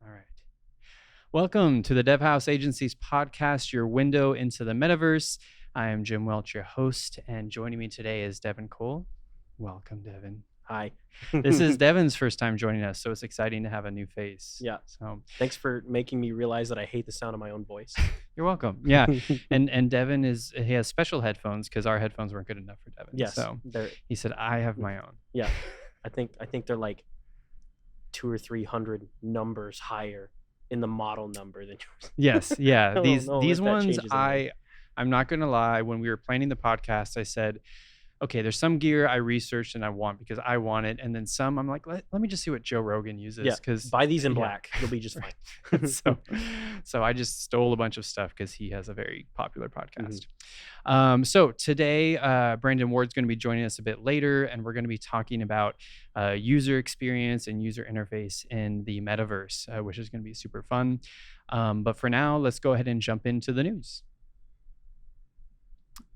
All right. Welcome to the Devhouse Agency's podcast, your window into the metaverse. I am Jim Welch, your host, and joining me today is Devin Cole. Welcome, Devin. Hi. This is Devin's first time joining us, so it's exciting to have a new face. Yeah. So Thanks for making me realize that I hate the sound of my own voice. you're welcome. Yeah. And Devin he has special headphones because our headphones weren't good enough for Devin. Yes. So he said, I have my own. Yeah. I think they're like 200 or 300 numbers higher in the model number than yours. Yes. Yeah. I These don't know if that ones, changes anything. I'm not gonna lie, when we were planning the podcast, I said, okay, there's some gear I researched and I want because I want it. And then some I'm like, let me just see what Joe Rogan uses. Yeah. Because Buy these in black. You'll be just fine. so I just stole a bunch of stuff because he has a very popular podcast. So today, Brandon Ward's going to be joining us a bit later, and we're going to be talking about user experience and user interface in the metaverse, which is going to be super fun. But for now, let's go ahead and jump into the news.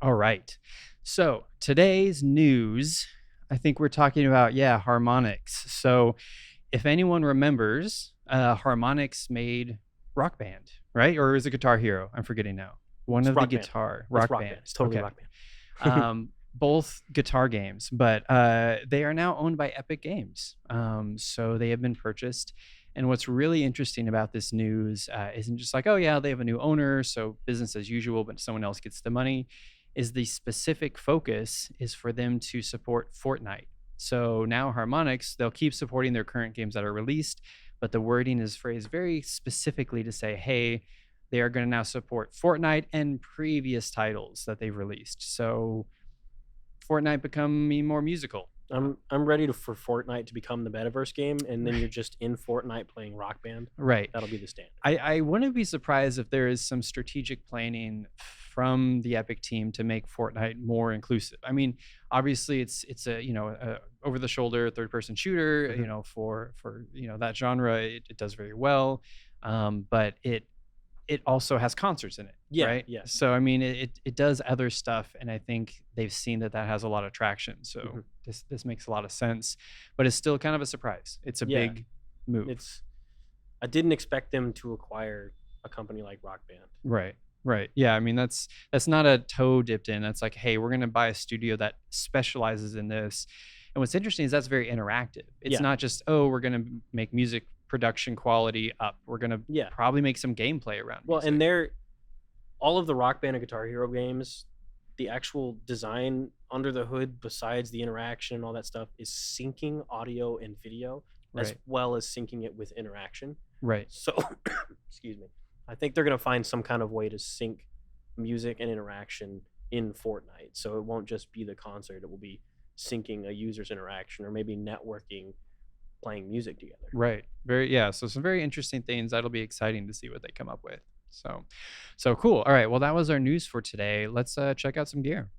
All right. So today's news, I think we're talking about, Harmonics. So if anyone remembers, Harmonics made Rock Band, right? Or is it Guitar Hero? I'm forgetting now. One It's of the Rock Band. guitar, It's Rock Rock Band. Band. It's totally Okay. Rock Band. Both guitar games, but they are now owned by Epic Games. So they have been purchased. And what's really interesting about this news isn't just like, oh yeah, they have a new owner, so business as usual, but someone else gets the money. Is the specific focus is for them to support Fortnite. So now Harmonics, they'll keep supporting their current games that are released, but the wording is phrased very specifically to say, hey, they are going to now support Fortnite and previous titles that they've released. So Fortnite becoming more musical. I'm ready for Fortnite to become the Metaverse game, and then you're just in Fortnite playing Rock Band. Right. That'll be the standard. I wouldn't be surprised if there is some strategic planning from the Epic team to make Fortnite more inclusive. I mean, obviously it's a over the shoulder third person shooter, for that genre, it does very well. But it also has concerts in it. Yeah, Right. yeah. So I mean, it does other stuff, and I think they've seen that has a lot of traction. So this makes a lot of sense, but it's still kind of a surprise. It's a big move. I didn't expect them to acquire a company like Rock Band. Right. Yeah. I mean, that's not a toe dipped in. That's like, hey, we're going to buy a studio that specializes in this. And what's interesting is that's very interactive. It's not just, oh, we're going to make music production quality up. We're going to probably make some gameplay around Well, music. and all of the Rock Band and Guitar Hero games, the actual design under the hood, besides the interaction and all that stuff, is syncing audio and video as well as syncing it with interaction. Right. So, excuse me. I think they're going to find some kind of way to sync music and interaction in Fortnite. So it won't just be the concert. It will be syncing a user's interaction or maybe networking, playing music together. Right. So some very interesting things. That'll be exciting to see what they come up with. So cool. All right. Well, that was our news for today. Let's check out some gear.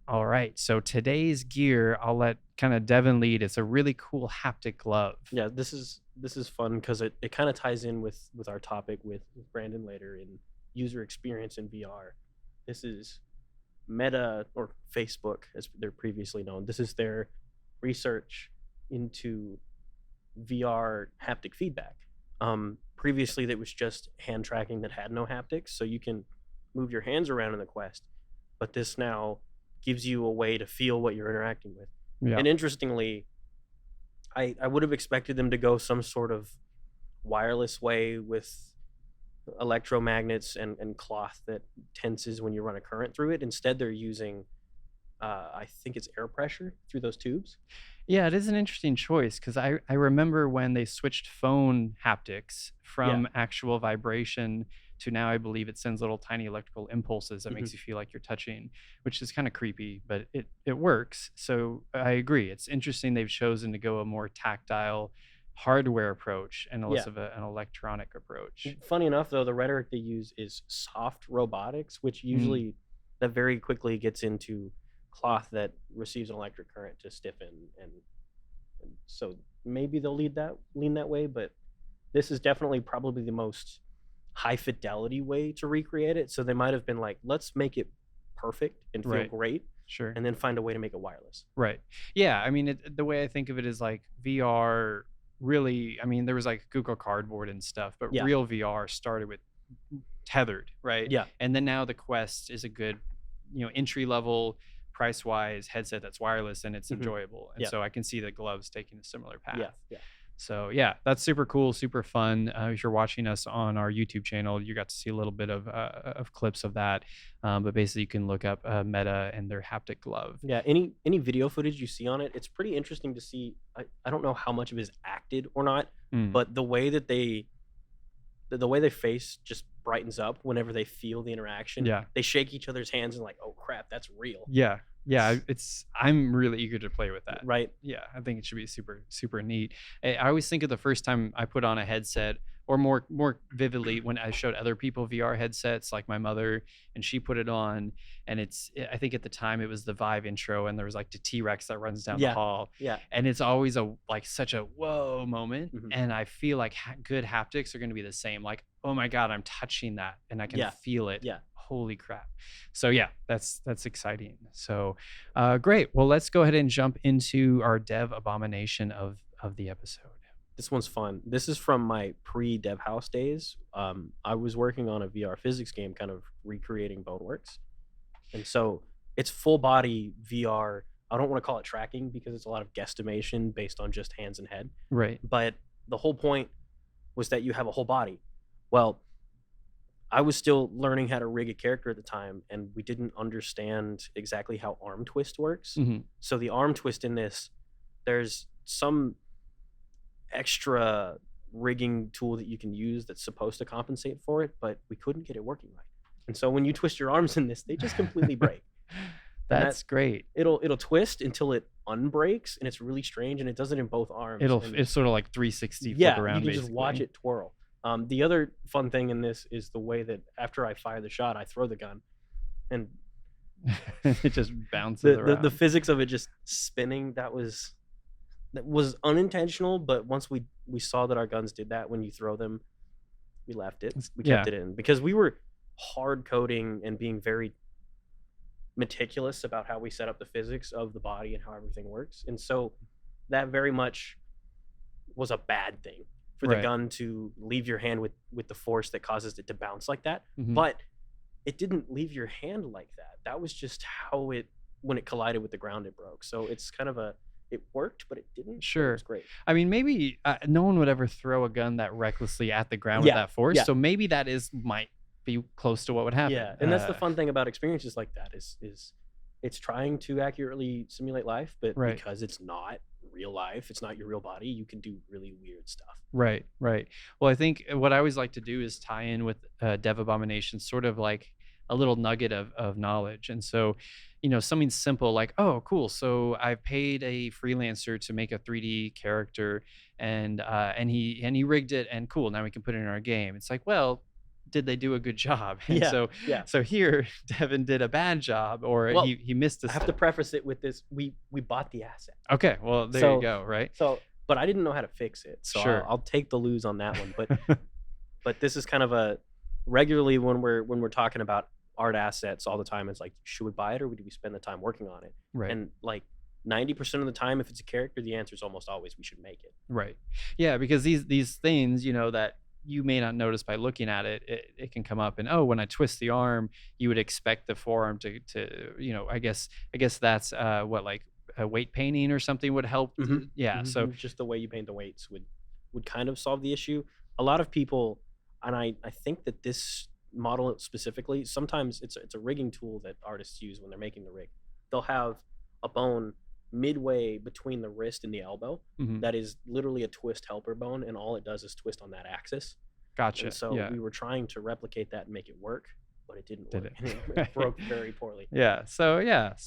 All right. So today's gear, I'll let kind of Devin lead. It's a really cool haptic glove. Yeah, this is fun because it kind of ties in with our topic with Brandon later in user experience in VR. This is Meta, or Facebook as they're previously known. This is their research into VR haptic feedback. Previously that was just hand tracking that had no haptics, so you can move your hands around in the Quest, but this now gives you a way to feel what you're interacting with. Yeah. And interestingly, I would have expected them to go some sort of wireless way with electromagnets and cloth that tenses when you run a current through it. Instead, they're using, I think it's air pressure through those tubes. Yeah, it is an interesting choice because I remember when they switched phone haptics from actual vibration to now I believe it sends little tiny electrical impulses that makes you feel like you're touching, which is kind of creepy, but it works. So I agree. It's interesting they've chosen to go a more tactile hardware approach and less of an electronic approach. Funny enough, though, the rhetoric they use is soft robotics, which usually that very quickly gets into cloth that receives an electric current to stiffen, and so maybe they'll lean that way, but this is definitely probably the most high fidelity way to recreate it. So they might have been like, let's make it perfect and feel great, Sure. and then find a way to make it wireless. Right. Yeah. I mean, the way I think of it is like VR really, I mean, there was like Google Cardboard and stuff, but Yeah. real VR started with tethered, right? Yeah. And then now the Quest is a good, entry level, price wise headset that's wireless and it's Mhm. enjoyable. And Yeah. so I can see the gloves taking a similar path. Yeah. Yeah. So yeah, that's super cool, super fun. If you're watching us on our YouTube channel, you got to see a little bit of clips of that. But basically, you can look up Meta and their haptic glove. Yeah. Any video footage you see on it, it's pretty interesting to see. I don't know how much of it is acted or not, Mm. but the way that the way they face just brightens up whenever they feel the interaction. Yeah. They shake each other's hands and like, oh crap, that's real. Yeah, yeah. I'm really eager to play with that. Right. Yeah, I think it should be super super neat. I always think of the first time I put on a headset, or more vividly when I showed other people VR headsets, like my mother, and she put it on, and I think at the time it was the Vive intro, and there was like the T-Rex that runs down the Yeah. hall, Yeah. and it's always such a whoa moment, Mhm. and I feel like good haptics are going to be the same. Like, oh my god, I'm touching that, and I can Yeah. feel it. Yeah. Holy crap. So yeah, that's exciting. So great. Well, let's go ahead and jump into our dev abomination of the episode. This one's fun. This is from my pre-Devhouse days. I was working on a VR physics game, kind of recreating Boneworks, and so it's full body VR. I don't want to call it tracking because it's a lot of guesstimation based on just hands and head. Right. But the whole point was that you have a whole body. Well, I was still learning how to rig a character at the time, and we didn't understand exactly how arm twist works. Hmm. So the arm twist in this, there's some extra rigging tool that you can use that's supposed to compensate for it, but we couldn't get it working right. And so when you twist your arms in this, they just completely break. That's great. It'll twist until it unbreaks, and it's really strange, and it does it in both arms. It's sort of like 360 yeah, flip around. you can basically. just watch it twirl. The other fun thing in this is the way that after I fire the shot, I throw the gun, and it just bounces around. the physics of it just spinning, that was unintentional, but once we saw that our guns did that when you throw them, we left it. We kept it in because we were hard coding and being very meticulous about how we set up the physics of the body and how everything works. And so that very much was a bad thing for the Right. gun to leave your hand with the force that causes it to bounce like that. Mhm. But it didn't leave your hand like that. That was just how when it collided with the ground, it broke. So it's kind of it worked, but it didn't. But Sure. it was great. I mean, maybe no one would ever throw a gun that recklessly at the ground with Yeah, that force. yeah. So maybe that might be close to what would happen. Yeah, and that's the fun thing about experiences like that is it's trying to accurately simulate life, but Right. because it's not real life, it's not your real body, you can do really weird stuff. Right, right. Well, I think what I always like to do is tie in with Dev Abomination, sort of like a little nugget of knowledge. And so, something simple like, oh, cool. So I've paid a freelancer to make a 3D character, and he rigged it, and cool. Now we can put it in our game. It's like, well, did they do a good job? And Yeah. so here Devin did a bad job, or Well, he missed a I have to preface it with this: we bought the asset, Okay, well there So- you go. Right. so but I didn't know how to fix it, so Sure. I'll take the lose on that one. But this is kind of a regularly when we're talking about art assets all the time, it's like, should we buy it or do we spend the time working on it? Right. And like 90% of the time, if it's a character, the answer is almost always we should make it. Right. Yeah, because these things, that you may not notice by looking at it, it can come up, and oh, when I twist the arm, you would expect the forearm to I guess that's what, like a weight painting or something would help. Mhm. Yeah. So just the way you paint the weights would kind of solve the issue. A lot of people, and I think that this model specifically, sometimes it's a rigging tool that artists use when they're making the rig. They'll have a bone midway between the wrist and the elbow mhm. that is literally a twist helper bone, and all it does is twist on that axis. Gotcha. And so yeah. we were trying to replicate that and make it work, but it didn't Did work. it? And it broke very poorly. Yeah. So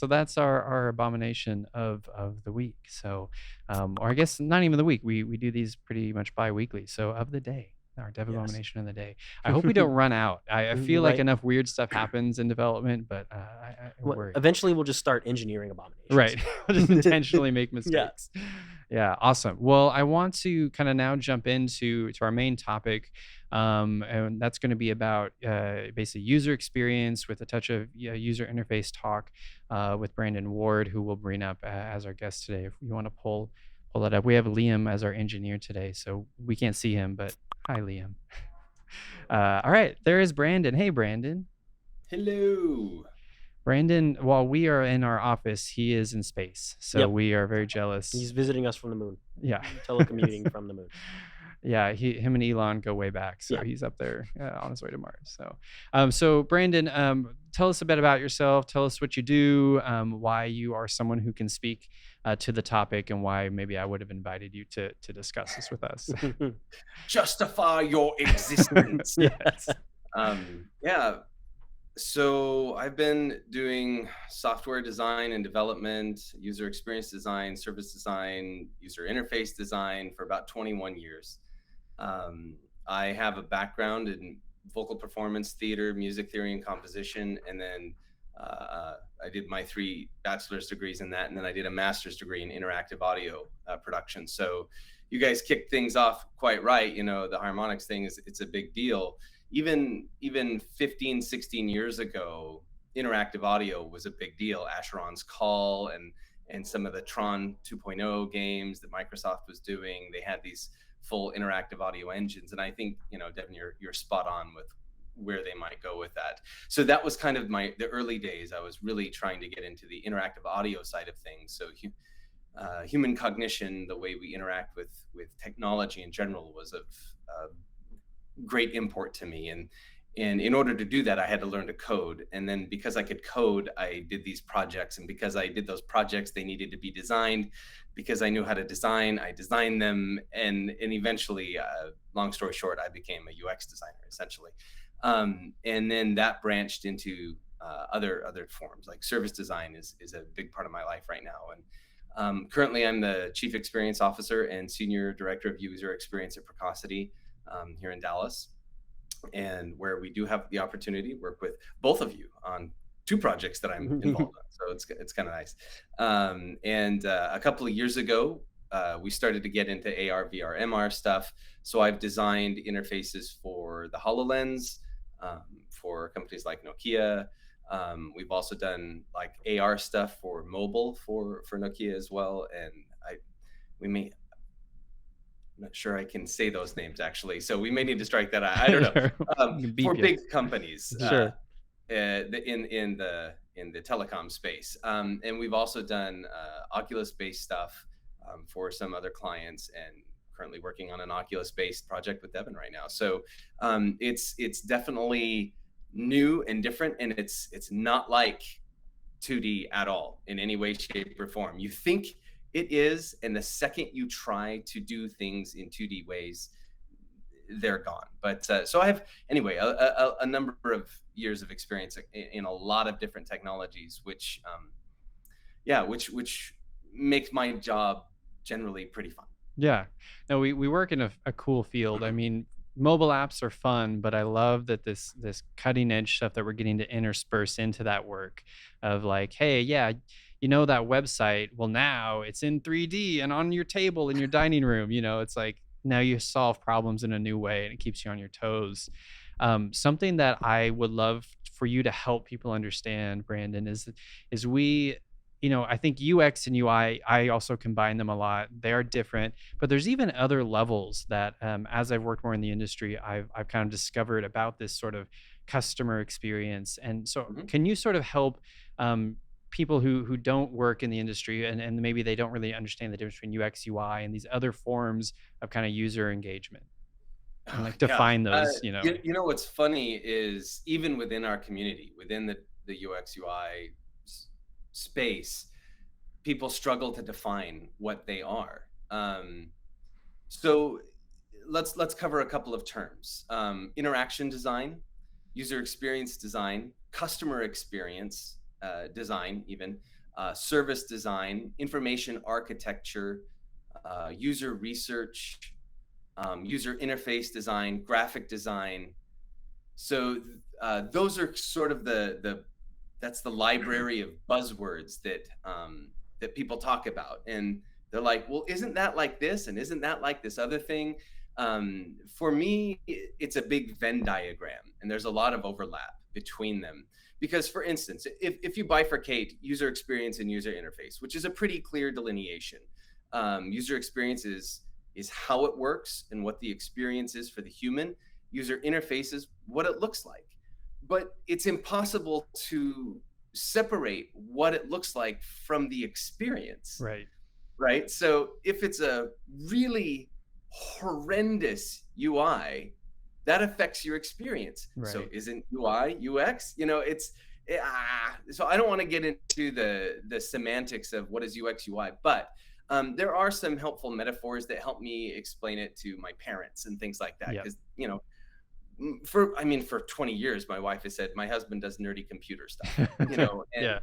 that's our abomination of the week. So, or I guess not even the week. We do these pretty much bi-weekly. So of the day, our dev Yes. abomination of the day. I hope we don't run out. I feel like Right. enough weird stuff happens in development, but I Well, worry. eventually, we'll just start engineering abominations. Right. We'll just intentionally make mistakes. Yeah. Awesome. Well, I want to kind of now jump into our main topic. And that's going to be about basically user experience with a touch of user interface talk with Brandon Ward, who we'll bring up as our guest today. If you want to pull pull that up. We have Liam as our engineer today, so we can't see him, but hi, Liam. All right, there is Brandon. Hey, Brandon. Hello. Brandon, while we are in our office, he is in space, so Yep. we are very jealous. He's visiting us from the moon. Yeah. Telecommuting from the moon. Yeah, him and Elon go way back, so Yeah. he's up there on his way to Mars. So Brandon, tell us a bit about yourself. Tell us what you do, why you are someone who can speak to the topic, and why maybe I would have invited you to discuss this with us. Justify your existence. Yes. Yeah. So I've been doing software design and development, user experience design, service design, user interface design for about 21 years. I have a background in vocal performance, theater, music theory, and composition. And then I did my 3 bachelor's degrees in that. And then I did a master's degree in interactive audio production. So you guys kicked things off quite right. You know, the Harmonics thing it's a big deal. Even 15, 16 years ago, interactive audio was a big deal. Asheron's Call and some of the Tron 2.0 games that Microsoft was doing, they had these full interactive audio engines. And I think, you know, Devin, you're spot on with where they might go with that. So that was kind of the early days. I was really trying to get into the interactive audio side of things. So human cognition, the way we interact with technology in general, was of great import to me. And in order to do that, I had to learn to code. And then because I could code, I did these projects. And because I did those projects, they needed to be designed. Because I knew how to design, I designed them. And eventually, long story short, I became a UX designer, essentially. And then that branched into other forms, like service design is a big part of my life right now. And currently, I'm the Chief Experience Officer and Senior Director of User Experience at Precocity here in Dallas, and where we do have the opportunity to work with both of you on 2 projects that I'm involved in. So it's kind of nice. And a couple of years ago, we started to get into AR, VR, MR stuff. So I've designed interfaces for the HoloLens, for companies like Nokia. We've also done like AR stuff for mobile for Nokia as well. And I'm not sure I can say those names actually, so we may need to strike that out. I don't know. For big companies, Sure. in the telecom space, and we've also done Oculus-based stuff for some other clients, and currently working on an Oculus-based project with Devin right now. So it's definitely new and different, and it's not like 2D at all in any way, shape, or form. You think it is, and the second you try to do things in 2D ways, they're gone. But so I have, anyway, a number of years of experience in a lot of different technologies, which makes my job generally pretty fun. Yeah. No, we work in a cool field. I mean, mobile apps are fun, but I love that this cutting edge stuff that we're getting to intersperse into that work of like, hey, yeah, you know, that website, well, now it's in 3D and on your table in your dining room. You know, it's like now you solve problems in a new way, and it keeps you on your toes. Something that I would love for you to help people understand, Brandon, is we, you know, I think UX and UI, I also combine them a lot. They are different, but there's even other levels that, as I've worked more in the industry, I've kind of discovered about this sort of customer experience. And so, can you sort of help people who don't work in the industry, and maybe they don't really understand the difference between UX, UI, and these other forms of kind of user engagement, and like define those, you know? You know, what's funny is even within our community, within the UX, UI space, people struggle to define what they are. So let's cover a couple of terms. Interaction design, user experience design, customer experience design, even service design, information architecture, user research, user interface design, graphic design. So those are sort of that's the library of buzzwords that people talk about, and they're like, well, isn't that like this, and isn't that like this other thing? For me, it's a big Venn diagram, and there's a lot of overlap between them. Because, for instance, if you bifurcate user experience and user interface, which is a pretty clear delineation, User experience is how it works and what the experience is for the human. User interface is what it looks like. But it's impossible to separate what it looks like from the experience, Right. right? So if it's a really horrendous UI, that affects your experience. So Right. isn't UI UX? So I don't want to get into the semantics of what is UX UI, but there are some helpful metaphors that help me explain it to my parents and things like that. Yep. Because for 20 years, my wife has said my husband does nerdy computer stuff, Yeah.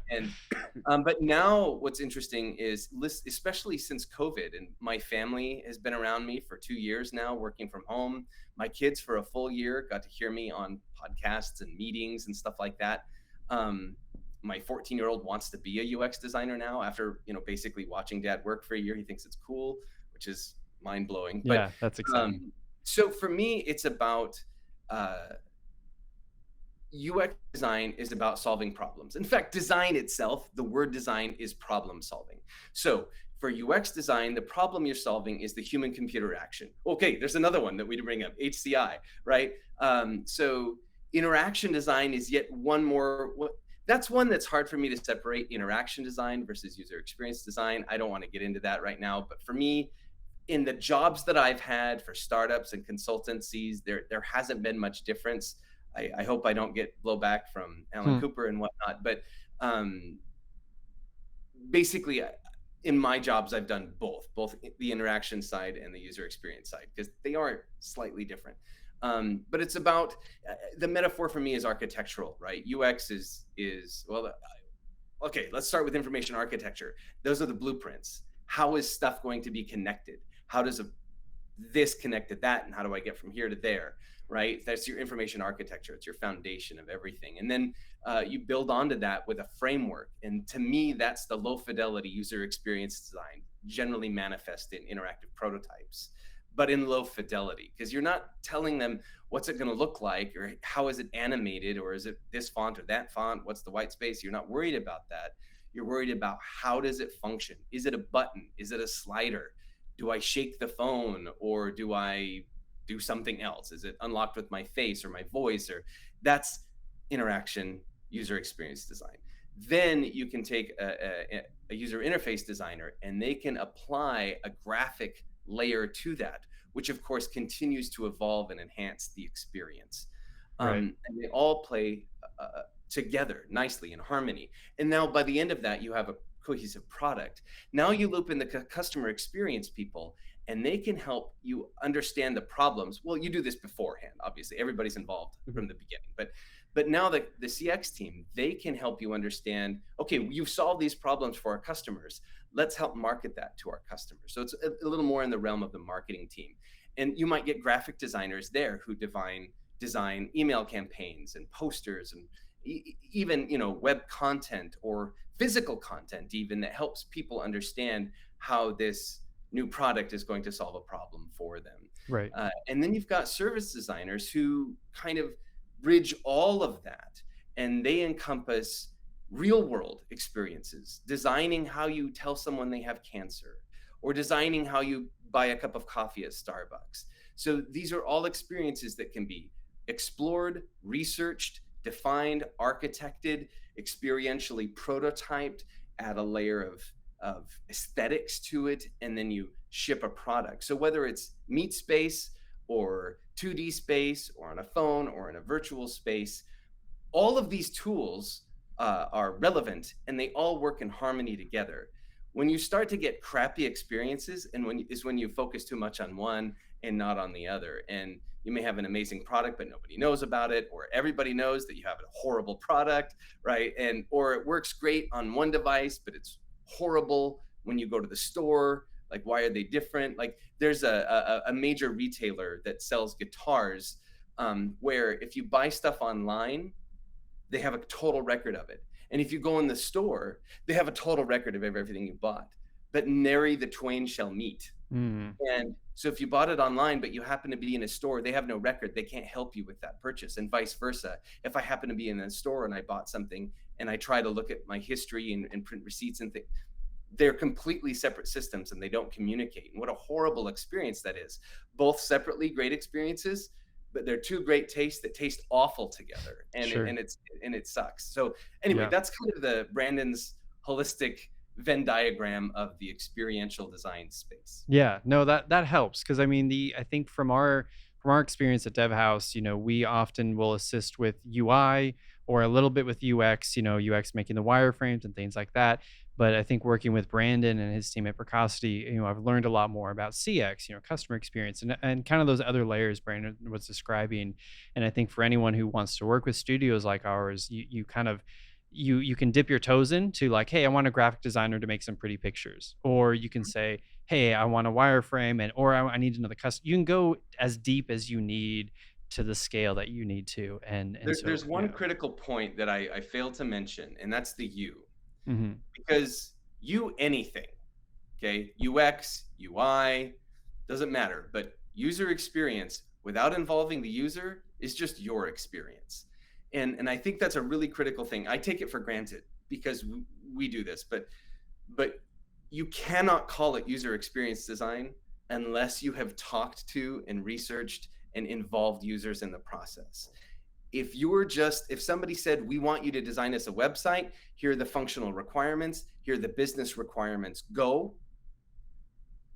but now what's interesting is, especially since COVID, and my family has been around me for 2 years now, working from home. My kids for a full year got to hear me on podcasts and meetings and stuff like that. My 14-year-old wants to be a UX designer now after, basically watching dad work for a year. He thinks it's cool, which is mind blowing. Yeah, that's exciting. So for me, it's about UX design is about solving problems. In fact, design itself, the word design is problem solving. So for UX design, the problem you're solving is the human computer interaction. Okay, there's another one that we bring up, HCI, right? So interaction design is yet one more. That's one that's hard for me to separate, interaction design versus user experience design. I don't want to get into that right now, but for me, in the jobs that I've had for startups and consultancies, there hasn't been much difference. I hope I don't get blowback from Alan Cooper and whatnot, but basically, in my jobs, I've done both the interaction side and the user experience side, because they are slightly different. But it's about, the metaphor for me is architectural, right? UX is okay, let's start with information architecture. Those are the blueprints. How is stuff going to be connected? How does this connect to that? And how do I get from here to there, right? That's your information architecture. It's your foundation of everything. And then you build onto that with a framework. And to me, that's the low fidelity user experience design, generally manifest in interactive prototypes, but in low fidelity, because you're not telling them what's it going to look like, or how is it animated, or is it this font or that font? What's the white space? You're not worried about that. You're worried about how does it function? Is it a button? Is it a slider? Do I shake the phone, or do I do something else? Is it unlocked with my face or my voice? Or that's interaction user experience design. Then you can take a user interface designer, and they can apply a graphic layer to that, which of course continues to evolve and enhance the experience. Right. And they all play together nicely in harmony. And now by the end of that, you have a cohesive product. Now you loop in the customer experience people, and they can help you understand the problems. Well, you do this beforehand, obviously, everybody's involved from the beginning, but now the CX team, they can help you understand, okay, you've solved these problems for our customers. Let's help market that to our customers. So it's a little more in the realm of the marketing team. And you might get graphic designers there who design email campaigns and posters, and even web content or physical content even, that helps people understand how this new product is going to solve a problem for them. Right. And then you've got service designers who kind of bridge all of that, and they encompass real world experiences, designing how you tell someone they have cancer, or designing how you buy a cup of coffee at Starbucks. So these are all experiences that can be explored, researched, defined, architected, experientially prototyped, add a layer of aesthetics to it, and then you ship a product. So whether it's meet space or 2D space, or on a phone, or in a virtual space, all of these tools are relevant, and they all work in harmony together. When you start to get crappy experiences, and when you focus too much on one and not on the other, and you may have an amazing product, but nobody knows about it, or everybody knows that you have a horrible product, right? Or it works great on one device, but it's horrible when you go to the store. Like, why are they different? Like, there's a major retailer that sells guitars, where if you buy stuff online, they have a total record of it. And if you go in the store, they have a total record of everything you bought. But nary the twain shall meet. And so if you bought it online, but you happen to be in a store, they have no record. They can't help you with that purchase, and vice versa. If I happen to be in a store and I bought something, and I try to look at my history and print receipts and things, they're completely separate systems and they don't communicate. And what a horrible experience that is. Both separately great experiences, but they're two great tastes that taste awful together, and Sure. it sucks. So anyway, Yeah. that's kind of the Brandon's holistic Venn diagram of the experiential design space. Yeah, no, that helps because I mean I think from our experience at Devhouse, we often will assist with UI or a little bit with UX, UX making the wireframes and things like that. But I think working with Brandon and his team at Precocity, I've learned a lot more about CX, customer experience and kind of those other layers Brandon was describing. And I think for anyone who wants to work with studios like ours, you kind of you can dip your toes into like, hey, I want a graphic designer to make some pretty pictures, or you can say, hey, I want a wireframe, or I need another custom. You can go as deep as you need to the scale that you need to, and so There's one critical point that I failed to mention, and that's the U. hmm Because anything, okay, UX, UI, doesn't matter, but user experience without involving the user is just your experience. And I think that's a really critical thing. I take it for granted because we do this, but you cannot call it user experience design unless you have talked to and researched and involved users in the process. If somebody said, we want you to design us a website, here are the functional requirements, here are the business requirements, go.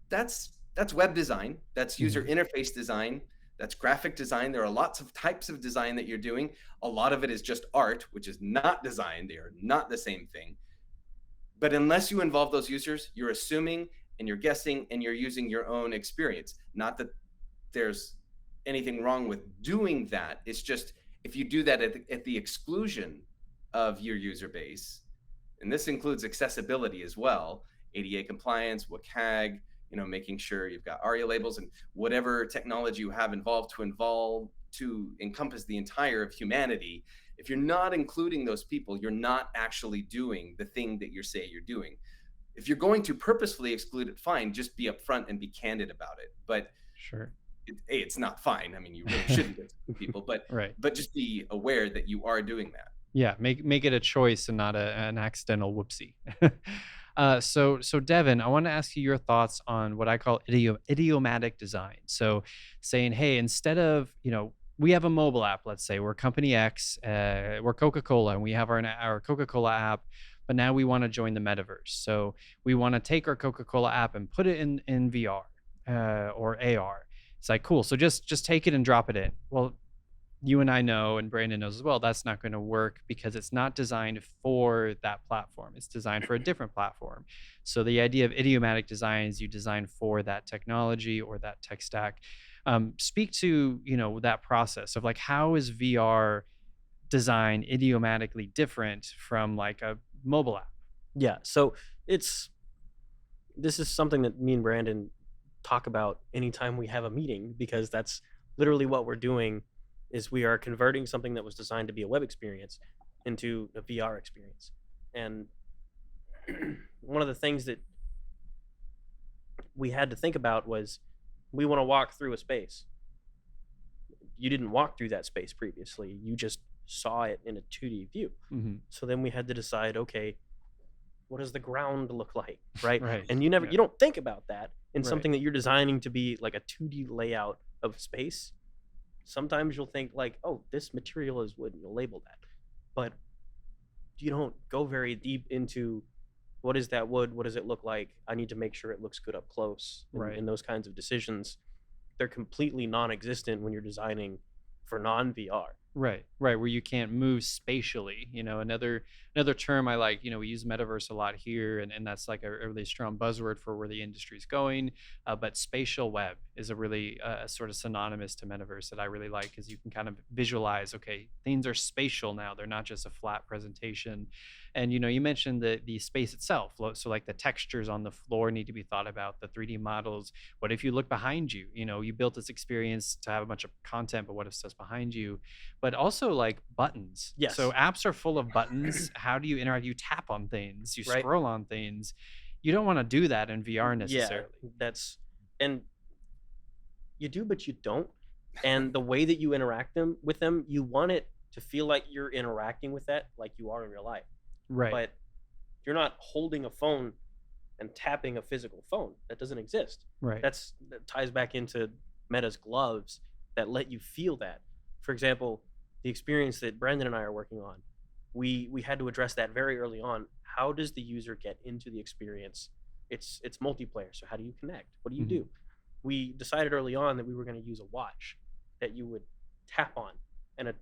That's web design, that's user interface design, that's graphic design. There are lots of types of design that you're doing. A lot of it is just art, which is not design. They are not the same thing. But unless you involve those users, you're assuming and you're guessing and you're using your own experience. Not that there's anything wrong with doing that. It's just if you do that at the exclusion of your user base, and this includes accessibility as well, ADA compliance, WCAG, making sure you've got ARIA labels and whatever technology you have involved to encompass the entire of humanity. If you're not including those people, you're not actually doing the thing that you say you're doing. If you're going to purposefully exclude it, fine, just be upfront and be candid about it. But sure, it's not fine. I mean, you really shouldn't exclude people, but right. But just be aware that you are doing that. Yeah, make it a choice and not an accidental whoopsie. So Devin, I want to ask you your thoughts on what I call idiomatic design. So saying, hey, instead of, we have a mobile app, let's say we're company X, we're Coca-Cola, and we have our Coca-Cola app, but now we want to join the metaverse. So we want to take our Coca-Cola app and put it in VR or AR. It's like, cool. So just take it and drop it in. Well, you and I know, and Brandon knows as well, that's not going to work because it's not designed for that platform. It's designed for a different platform. So the idea of idiomatic design is you design for that technology or that tech stack. Speak to, that process of like, how is VR design idiomatically different from like a mobile app? Yeah. So this is something that me and Brandon talk about anytime we have a meeting, because that's literally what we're doing. Is we are converting something that was designed to be a web experience into a VR experience. And one of the things that we had to think about was we want to walk through a space. You didn't walk through that space previously. You just saw it in a 2D view. Mm-hmm. So then we had to decide, okay, what does the ground look like, right? Right. And you don't think about that in Right. something that you're designing to be like a 2D layout of space. Sometimes you'll think like, oh, this material is wood, and you'll label that. But you don't go very deep into what is that wood? What does it look like? I need to make sure it looks good up close. Right. And those kinds of decisions, they're completely non-existent when you're designing for non-VR. Right, where you can't move spatially. Another term I like, we use metaverse a lot here, and that's like a really strong buzzword for where the industry is going. But spatial web is a really sort of synonymous to metaverse that I really like, because you can kind of visualize, okay, things are spatial now. They're not just a flat presentation. And, you mentioned the space itself. So like the textures on the floor need to be thought about, the 3D models. What if you look behind you? You built this experience to have a bunch of content, but what if stuff's behind you? But also like buttons. Yes. So apps are full of buttons. How do you interact? You tap on things, you Right. scroll on things. You don't want to do that in VR necessarily. Yeah, and you do, but you don't. And the way that you interact with them, you want it to feel like you're interacting with that like you are in real life. Right. But you're not holding a phone and tapping a physical phone. That doesn't exist. Right. That ties back into Meta's gloves that let you feel that. For example, the experience that Brandon and I are working on, we had to address that very early on. How does the user get into the experience? It's multiplayer, so how do you connect? What do you do? We decided early on that we were going to use a watch that you would tap on, and a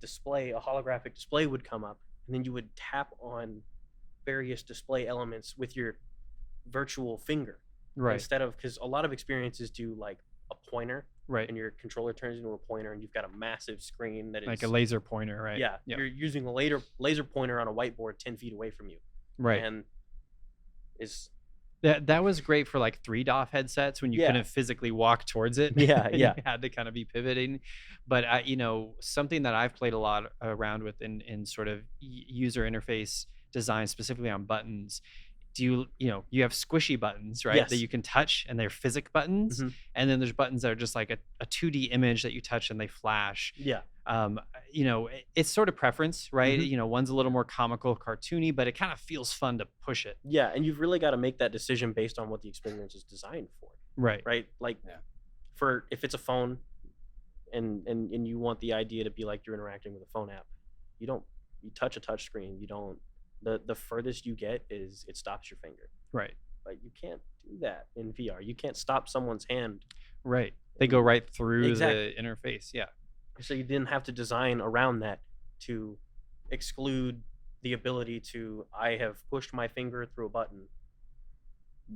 display, a holographic display would come up, and then you would tap on various display elements with your virtual finger. Right. Instead of, because a lot of experiences do like a pointer, Right. and your controller turns into a pointer, and you've got a massive screen that is Like a laser pointer, right? Yeah, you're using a laser pointer on a whiteboard 10 feet away from you. Right. And is that was great for like 3DOF headsets when you couldn't physically walk towards it. Yeah, You had to kind of be pivoting. But something that I've played a lot around with in sort of user interface design, specifically on buttons. You have squishy buttons, right? Yes. That you can touch, and they're physic buttons. And then there's buttons that are just like a 2D image that you touch and they flash. Yeah. It's sort of preference, right? One's a little more comical, cartoony, but it kind of feels fun to push it. Yeah, and you've really got to make that decision based on what the experience is designed for. Right. Right? Like for if it's a phone and you want the idea to be like you're interacting with a phone app, you touch a touch screen, you don't the furthest you get is it stops your finger. Right. But you can't do that in VR. You can't stop someone's hand. Right. They go right through Exactly. the interface. Yeah. So you didn't have to design around that to exclude the ability to, I have pushed my finger through a button.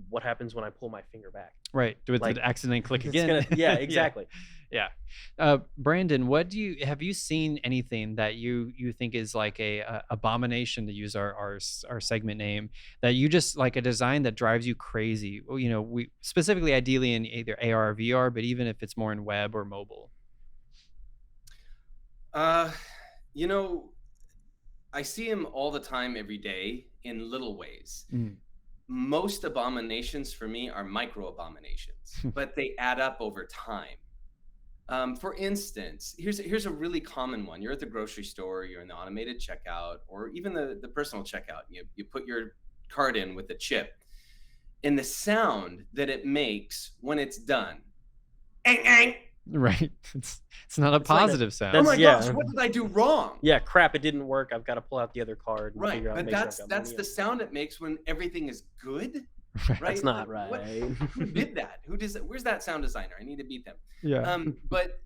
What happens when I pull my finger back? Right. Do it Like, accidentally click again? Yeah, exactly. Yeah. Brandon, have you seen anything that you think is like a abomination, to use our segment name, that you just like a design that drives you crazy? Well, we specifically ideally in either AR or VR, but even if it's more in web or mobile. I see him all the time, every day, in little ways. Most abominations for me are micro abominations, but they add up over time. For instance, here's a really common one. You're at the grocery store, you're in the automated checkout, or even the personal checkout. You put your card in with the chip, and the sound that it makes when it's done, Right. It's not a positive sound. oh my gosh, what did I do wrong? Yeah, crap, it didn't work. I've got to pull out the other card and Right, figure out. but make sure I've got that's money the sound it makes when everything is good. Right. That's not right. Who did that? Where's that sound designer? I need to beat them. Yeah. But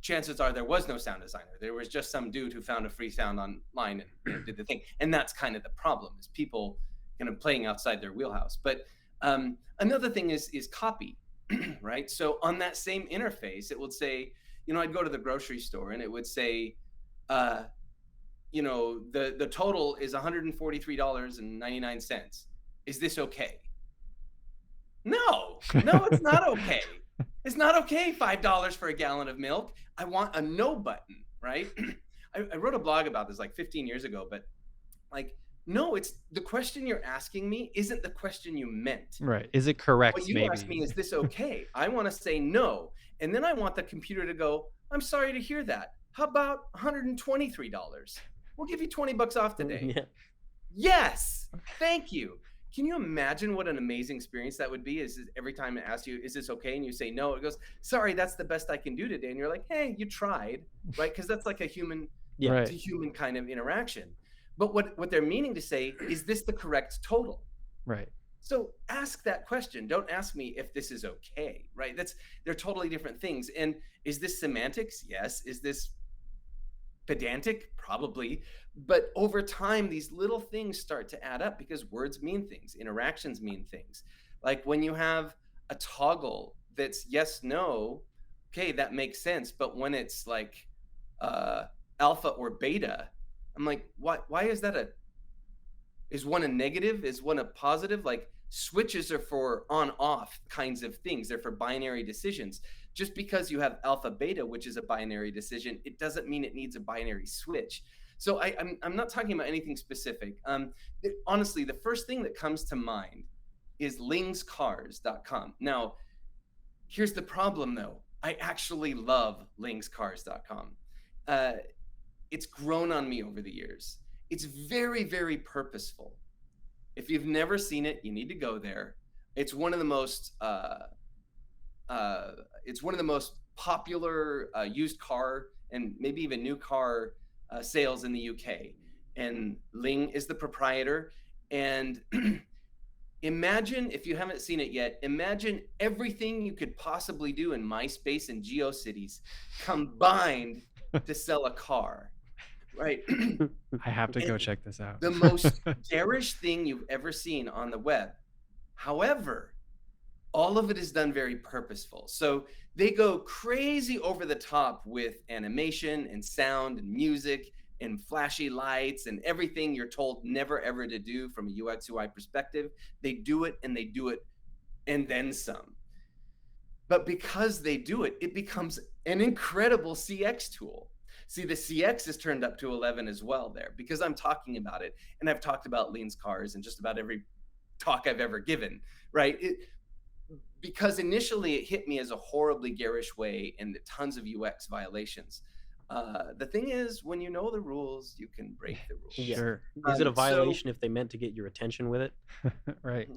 chances are there was no sound designer. There was just some dude who found a free sound online and did the thing. And that's kind of the problem, is people kind of playing outside their wheelhouse. But another thing is copy, right? So on that same interface, it would say, I'd go to the grocery store and it would say, the total is $143.99. Is this okay? No, it's not okay. It's not okay. $5 for a gallon of milk. I want a no button, right? I wrote a blog about this like 15 years ago, but like, no, it's the question you're asking me isn't the question you meant. Right. Is it correct? What you maybe ask me, is this okay? I want to say no. And then I want the computer to go, I'm sorry to hear that. How about $123? We'll give you $20 off today. Yeah. Yes. Thank you. Can you imagine what an amazing experience that would be? Is every time it asks you, is this okay? And you say no, it goes, sorry, that's the best I can do today. And you're like, hey, you tried, right? Because that's like a human, it's a human kind of interaction. But what they're meaning to say, is this the correct total? Right. So ask that question. Don't ask me if this is okay, right? They're totally different things. And is this semantics? Yes. Is this pedantic? Probably. But over time, these little things start to add up, because words mean things, interactions mean things. Like when you have a toggle that's yes, no, okay, that makes sense. But when it's like alpha or beta, I'm like, why is that is one a negative? Is one a positive? Like, switches are for on off kinds of things. They're for binary decisions. Just because you have alpha beta, which is a binary decision, it doesn't mean it needs a binary switch. So I'm not talking about anything specific. Honestly, the first thing that comes to mind is lingscars.com. Now, here's the problem though. I actually love lingscars.com. It's grown on me over the years. It's very, very purposeful. If you've never seen it, you need to go there. It's one of the most uh, it's one of the most popular used car and maybe even new car sales in the UK. And Ling is the proprietor. And imagine, if you haven't seen it yet, imagine everything you could possibly do in MySpace and GeoCities combined to sell a car, right? I have to go And check this out. the most garish thing you've ever seen on the web. However, all of it is done very purposeful. So they go crazy over the top with animation and sound and music and flashy lights and everything you're told never ever to do from a UX UI perspective. They do it and they do it and then some. But because they do it, it becomes an incredible CX tool. See, the CX is turned up to 11 as well there because I'm talking about it. And I've talked about Lean's cars in just about every talk I've ever given, right? Because initially it hit me as a horribly garish way and tons of UX violations. The thing is, when you know the rules, you can break the rules. Yeah. Sure. Is it a So, violation if they meant to get your attention with it? Right.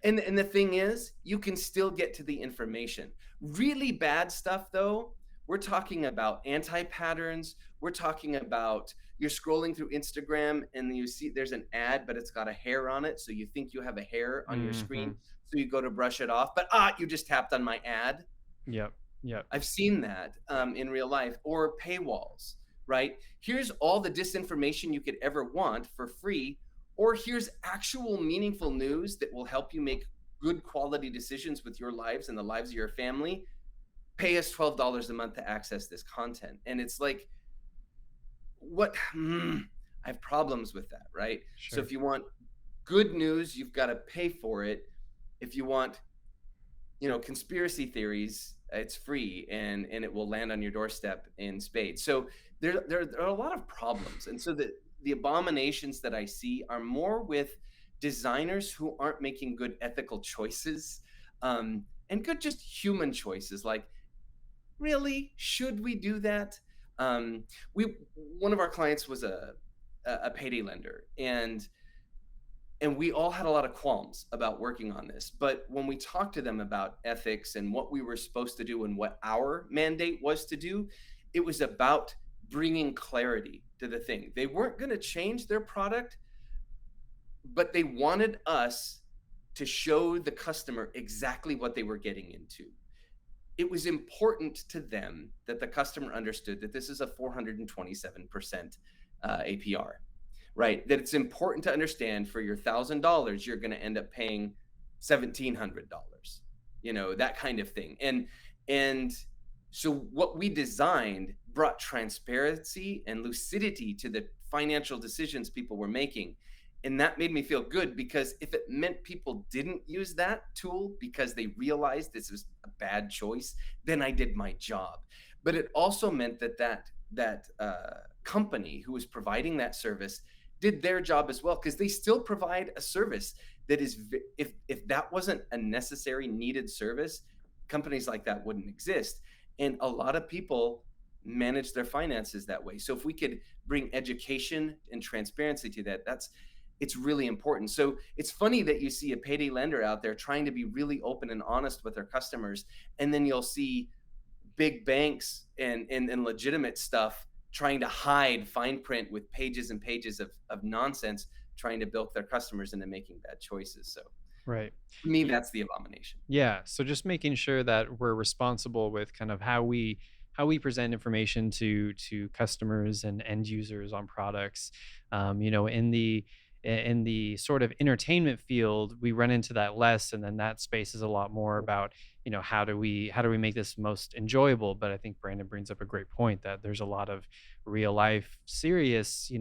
and the thing is, you can still get to the information. Really bad stuff, though, we're talking about anti-patterns. We're talking about you're scrolling through Instagram and you see there's an ad, but it's got a hair on it. So you think you have a hair on your screen. So you go to brush it off, but you just tapped on my ad. Yep. Yep. I've seen that in real life. Or paywalls, right? Here's all the disinformation you could ever want for free, or here's actual meaningful news that will help you make good quality decisions with your lives and the lives of your family. Pay us $12 a month to access this content. And it's like, what? I have problems with that, right? So Sure. if you want good news, you've got to pay for it. If you want, conspiracy theories, it's free and it will land on your doorstep in spades. So there are a lot of problems. And so the abominations that I see are more with designers who aren't making good ethical choices, and good just human choices. Like, really, should we do that? One of our clients was a payday lender, and we all had a lot of qualms about working on this. But when we talked to them about ethics and what we were supposed to do and what our mandate was to do, it was about bringing clarity to the thing. They weren't going to change their product, but they wanted us to show the customer exactly what they were getting into. It was important to them that the customer understood that this is a 427% APR. Right, that it's important to understand for your $1,000, you're going to end up paying $1,700, that kind of thing. And so what we designed brought transparency and lucidity to the financial decisions people were making. And that made me feel good, because if it meant people didn't use that tool because they realized this was a bad choice, then I did my job. But it also meant that company who was providing that service did their job as well, because they still provide a service that is, if that wasn't a necessary, needed service, companies like that wouldn't exist. And a lot of people manage their finances that way. So if we could bring education and transparency to that, it's really important. So it's funny that you see a payday lender out there trying to be really open and honest with their customers, and then you'll see big banks and legitimate stuff trying to hide fine print with pages and pages of nonsense, trying to bilk their customers into making bad choices. So Right. for me, that's the abomination. Yeah. So just making sure that we're responsible with kind of how we present information to customers and end users on products. In the sort of entertainment field, we run into that less, and then that space is a lot more about, how do we make this most enjoyable. But I think Brandon brings up a great point that there's a lot of real life serious,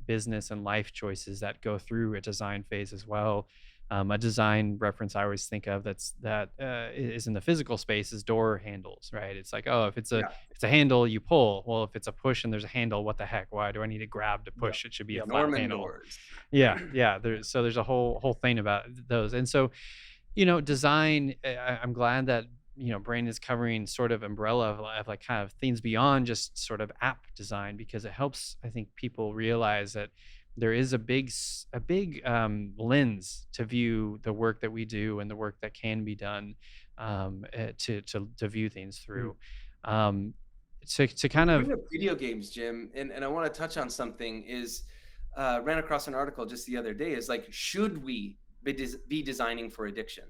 business and life choices that go through a design phase as well. A design reference I always think of that is in the physical space is door handles, right? It's like, oh, if it's Yeah. a handle, you pull. Well, if it's a push and there's a handle, what the heck? Why do I need to grab to Yep. push? It should be a Yep. flat Norman handle. doors. Yeah. There's a whole thing about those. And so, design, I'm glad that, Brandon's covering sort of umbrella of like kind of things beyond just sort of app design, because it helps, I think, people realize that there is a big lens to view the work that we do and the work that can be done, to view things Mm. through. Um, to You kind of bring up video games, Jim, and I want to touch on something. Is ran across an article just the other day. Is like, should we be designing for addiction?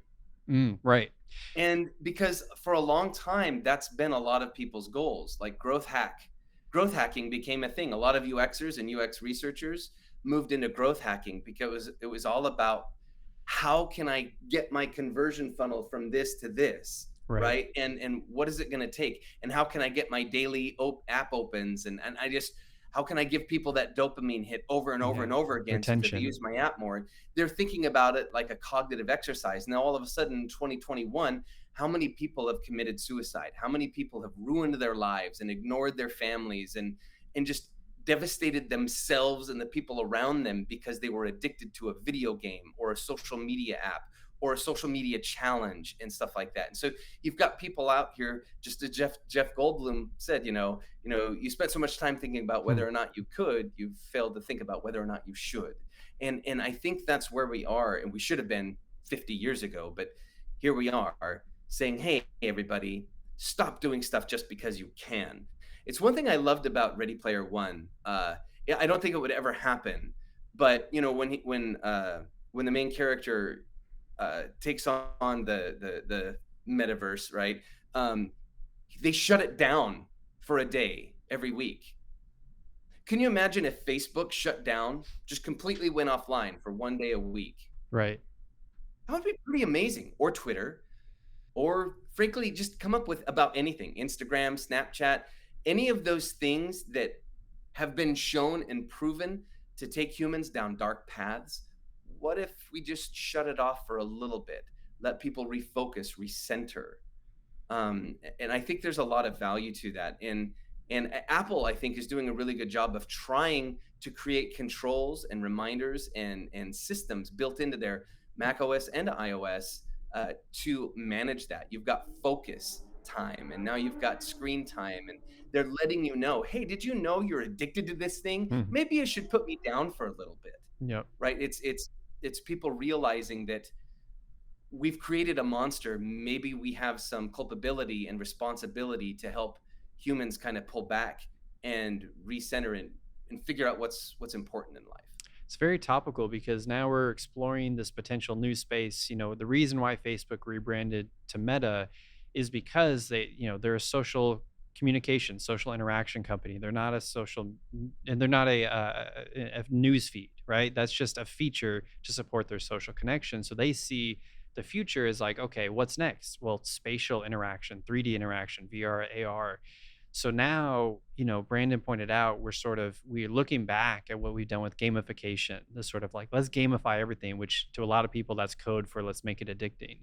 right, And because for a long time, that's been a lot of people's goals. Like growth hacking became a thing. A lot of UXers and UX researchers moved into growth hacking because it was all about how can I get my conversion funnel from this to this, right, right? And what is it going to take? And how can I get my daily app opens? And I just, how can I give people that dopamine hit over and over yeah, and over again so that they retention. use my app more? They're thinking about it like a cognitive exercise. Now, all of a sudden in 2021, how many people have committed suicide? How many people have ruined their lives and ignored their families and just devastated themselves and the people around them because they were addicted to a video game or a social media app or a social media challenge and stuff like that. And so you've got people out here, just as Jeff Goldblum said, you spent so much time thinking about Hmm. whether or not you could, you failed to think about whether or not you should. And I think that's where we are, and we should have been 50 years ago, but here we are saying, hey, everybody, stop doing stuff just because you can. It's one thing I loved about Ready Player One. Yeah, I don't think it would ever happen, but when the main character takes on the metaverse, right? Um, they shut it down for a day every week. Can you imagine if Facebook shut down, just completely went offline for one day a week? Right. That would be pretty amazing. Or Twitter, or frankly, just come up with about anything. Instagram, Snapchat, any of those things that have been shown and proven to take humans down dark paths. What if we just shut it off for a little bit, let people refocus, recenter? And I think there's a lot of value to that. And Apple, I think, is doing a really good job of trying to create controls and reminders and systems built into their Mac OS and iOS to manage that. You've got focus time, and now you've got screen time, and they're letting you know, hey, did you know you're addicted to this thing? Hmm. Maybe you should put me down for a little bit, Yep. right? It's people realizing that we've created a monster. Maybe we have some culpability and responsibility to help humans kind of pull back and recenter and figure out what's important in life. It's very topical because now we're exploring this potential new space. The reason why Facebook rebranded to Meta is because they're a social communication, social interaction company. They're not a and they're not a news feed, right? That's just a feature to support their social connection. So they see the future is like, okay, what's next? Well, spatial interaction, 3D interaction, VR, AR. So now, Brandon pointed out, we're looking back at what we've done with gamification. This sort of like, let's gamify everything, which to a lot of people, that's code for let's make it addicting.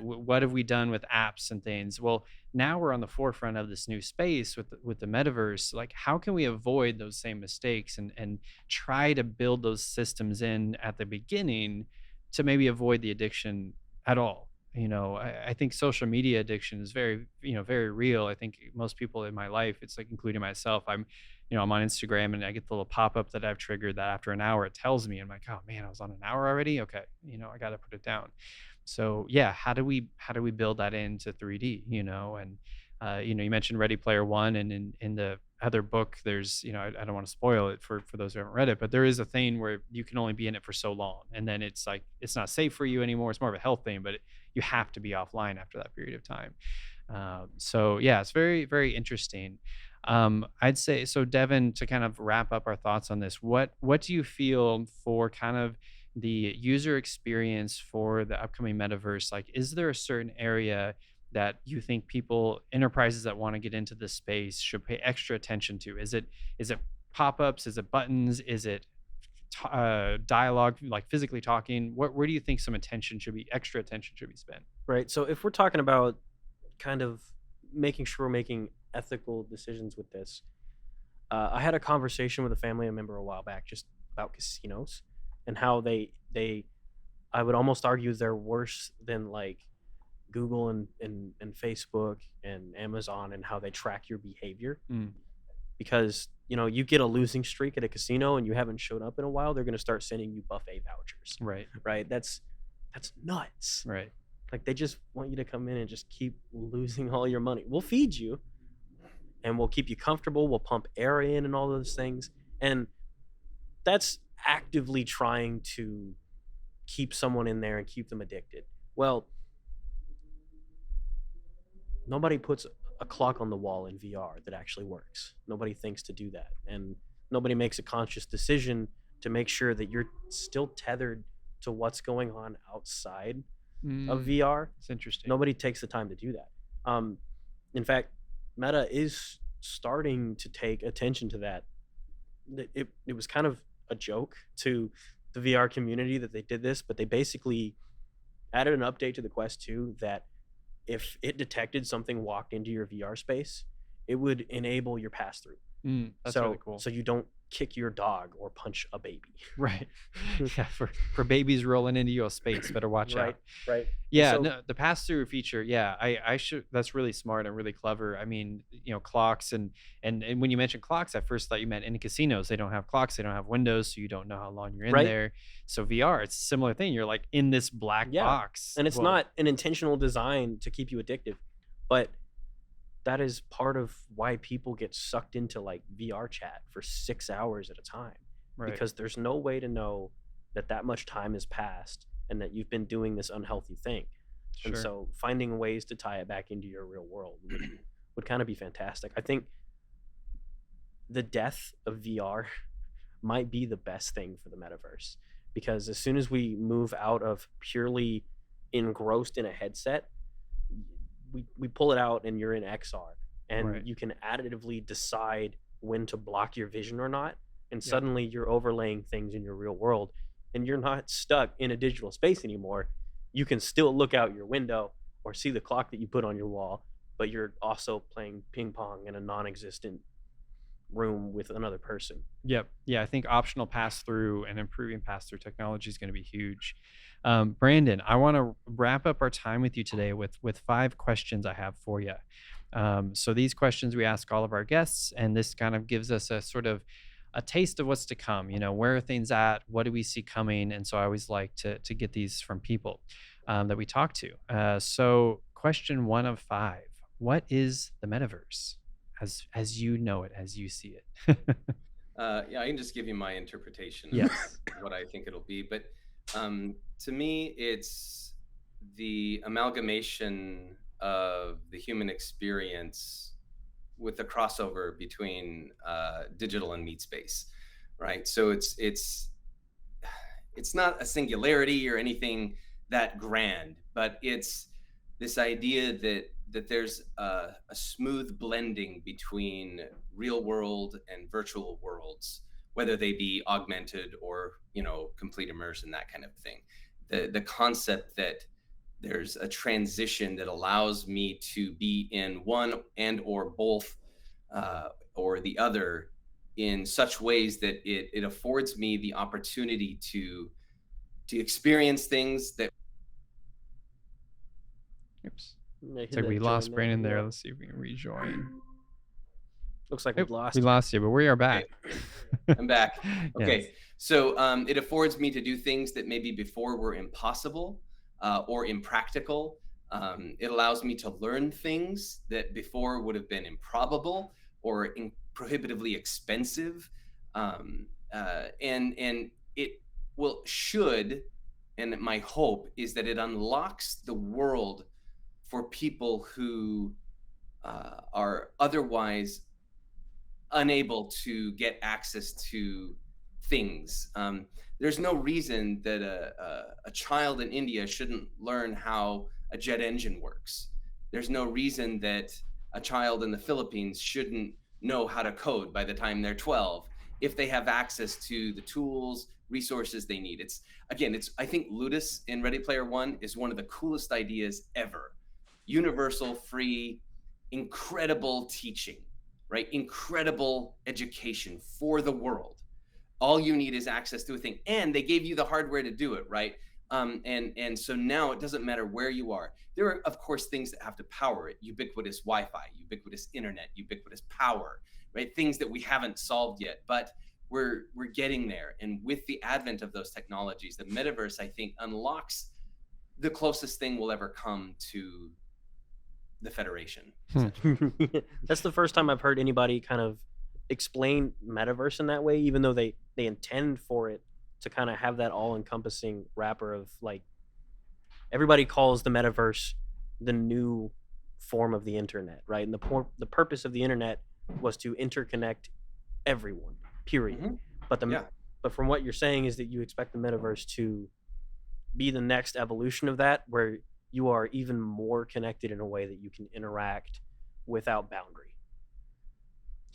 What have we done with apps and things? Well, now we're on the forefront of this new space with the metaverse. Like, how can we avoid those same mistakes and try to build those systems in at the beginning to maybe avoid the addiction at all? I think social media addiction is very, very real. I think most people in my life, it's like, including myself, I'm on Instagram and I get the little pop-up that I've triggered that after an hour it tells me. I'm like, oh man, I was on an hour already. Okay. I got to put it down. So yeah, how do we build that into 3D, and you mentioned Ready Player One, and in the other book, there's, I don't want to spoil it for those who haven't read it, but there is a thing where you can only be in it for so long, and then it's like it's not safe for you anymore. It's more of a health thing, but you have to be offline after that period of time. So yeah, it's very, very interesting. I'd say so. Devin, to kind of wrap up our thoughts on this, what do you feel for kind of the user experience for the upcoming metaverse? Like, is there a certain area that you think enterprises that want to get into this space should pay extra attention to? Is it pop-ups? Is it buttons? Is it dialogue, like physically talking? Where do you think some extra attention should be spent? Right. So if we're talking about kind of making sure we're making ethical decisions with this, I had a conversation with a family member a while back just about casinos and how they I would almost argue they're worse than like Google and Facebook and Amazon, and how they track your behavior. Mm. because you get a losing streak at a casino and you haven't showed up in a while, they're going to start sending you buffet vouchers. Right. That's nuts. Right. Like, they just want you to come in and just keep losing all your money. We'll feed you and we'll keep you comfortable. We'll pump air in and all those things. And that's actively trying to keep someone in there and keep them addicted. Well, nobody puts a clock on the wall in VR that actually works. Nobody thinks to do that. And nobody makes a conscious decision to make sure that you're still tethered to what's going on outside of VR. It's interesting. Nobody takes the time to do that. In fact, Meta is starting to take attention to that. It was kind of a joke to the VR community that they did this, but they basically added an update to the Quest 2 that if it detected something walked into your VR space, it would enable your pass-through. That's really cool. So you don't kick your dog or punch a baby. Right. Yeah, for babies rolling into your space, better watch out. Right. Yeah, So- no, the pass-through feature, yeah, I should, that's really smart and really clever. I mean, clocks and when you mentioned clocks, I first thought you meant in casinos. They don't have clocks, they don't have windows, so you don't know how long you're in Right. there. So VR, it's a similar thing. You're like in this black Yeah. box. And it's Well, not an intentional design to keep you addictive, but that is part of why people get sucked into like VR chat for 6 hours at a time, right. because there's no way to know that much time has passed and that you've been doing this unhealthy thing. Sure. And so finding ways to tie it back into your real world would kind of be fantastic. I think the death of VR might be the best thing for the metaverse, because as soon as we move out of purely engrossed in a headset, we pull it out and you're in XR, and Right. you can additively decide when to block your vision or not, and Yeah. suddenly you're overlaying things in your real world and you're not stuck in a digital space anymore. You can still look out your window or see the clock that you put on your wall, but you're also playing ping pong in a non-existent room with another person. Yep. Yeah, I think optional pass-through and improving pass-through technology is going to be huge. Brandon, I want to wrap up our time with you today with 5 questions I have for you. So these questions we ask all of our guests, and this kind of gives us a sort of a taste of what's to come. Where are things at? What do we see coming? And so I always like to get these from people that we talk to. So question 1 of 5: what is the metaverse, as you know it, as you see it? Yeah, I can just give you my interpretation Yes. of what I think it'll be. But to me, it's the amalgamation of the human experience with the crossover between digital and meat space, right? So it's not a singularity or anything that grand, but it's this idea that there's a smooth blending between real world and virtual worlds, whether they be augmented or complete immersion, that kind of thing. The concept that there's a transition that allows me to be in one and or both or the other in such ways that it affords me the opportunity to experience things that Oops. Yeah, hit It's like that we lost join Brandon there. Yeah. Let's see if we can rejoin. Looks like we Nope, lost. we lost you, but we are back. I'm back. Okay. Yes. So it affords me to do things that maybe before were impossible or impractical. It allows me to learn things that before would have been improbable or prohibitively expensive. And it should, and my hope is that it unlocks the world for people who are otherwise unable to get access to things. There's no reason that a child in India shouldn't learn how a jet engine works. There's no reason that a child in the Philippines shouldn't know how to code by the time they're 12 if they have access to the tools, resources they need. I think Ludus in Ready Player One is one of the coolest ideas ever. Universal, free, incredible teaching, right? Incredible education for the world. All you need is access to a thing, and they gave you the hardware to do it, right? And so now it doesn't matter where you are. There are, of course, things that have to power it: ubiquitous Wi-Fi, ubiquitous internet, ubiquitous power. right? Things that we haven't solved yet, but we're getting there. And with the advent of those technologies, the metaverse, I think, unlocks the closest thing we'll ever come to the Federation. That's the first time I've heard anybody kind of explain metaverse in that way, even though they intend for it to kind of have that all-encompassing wrapper of like, everybody calls the metaverse the new form of the internet, right? And the purpose of the internet was to interconnect everyone, period. Mm-hmm. But from what you're saying is that you expect the metaverse to be the next evolution of that, where you are even more connected in a way that you can interact without boundary.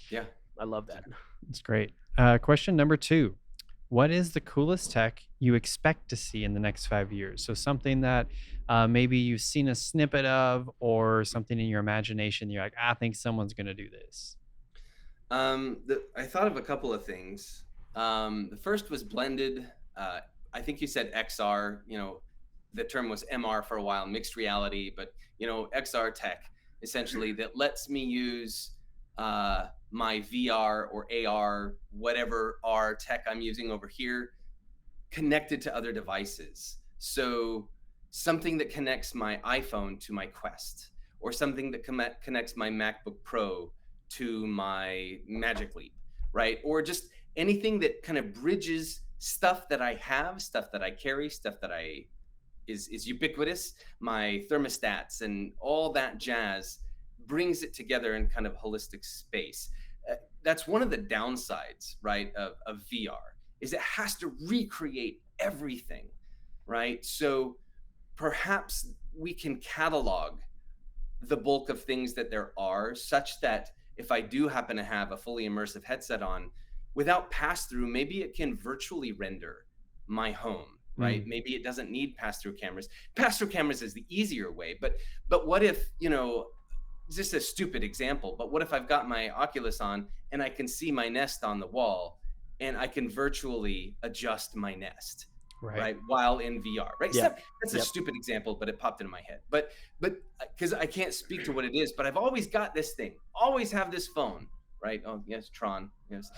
Yeah, I love that. It's great. Question number 2. What is the coolest tech you expect to see in the next 5 years? So something that maybe you've seen a snippet of, or something in your imagination you're like, I think someone's going to do this. I thought of a couple of things. The first was blended. I think you said XR, the term was MR for a while, mixed reality, but XR tech essentially that lets me use my VR or AR, whatever R tech I'm using over here, connected to other devices. So something that connects my iPhone to my Quest, or something that connects my MacBook Pro to my Magic Leap, right? Or just anything that kind of bridges stuff that I have, stuff that I carry, stuff that is ubiquitous, my thermostats and all that jazz, brings it together in kind of holistic space. That's one of the downsides, right, of VR, is it has to recreate everything, right? So perhaps we can catalog the bulk of things that there are, such that if I do happen to have a fully immersive headset on, without pass-through, maybe it can virtually render my home, right? Maybe it doesn't need pass-through cameras. Pass-through cameras is the easier way, but what if, just a stupid example, but what if I've got my Oculus on and I can see my Nest on the wall and I can virtually adjust my Nest, right? While in VR, right? Yeah. So that's a stupid example, but it popped into my head. But because I can't speak to what it is, but I've always got this thing, always have this phone, right? Oh yes, Tron, yes.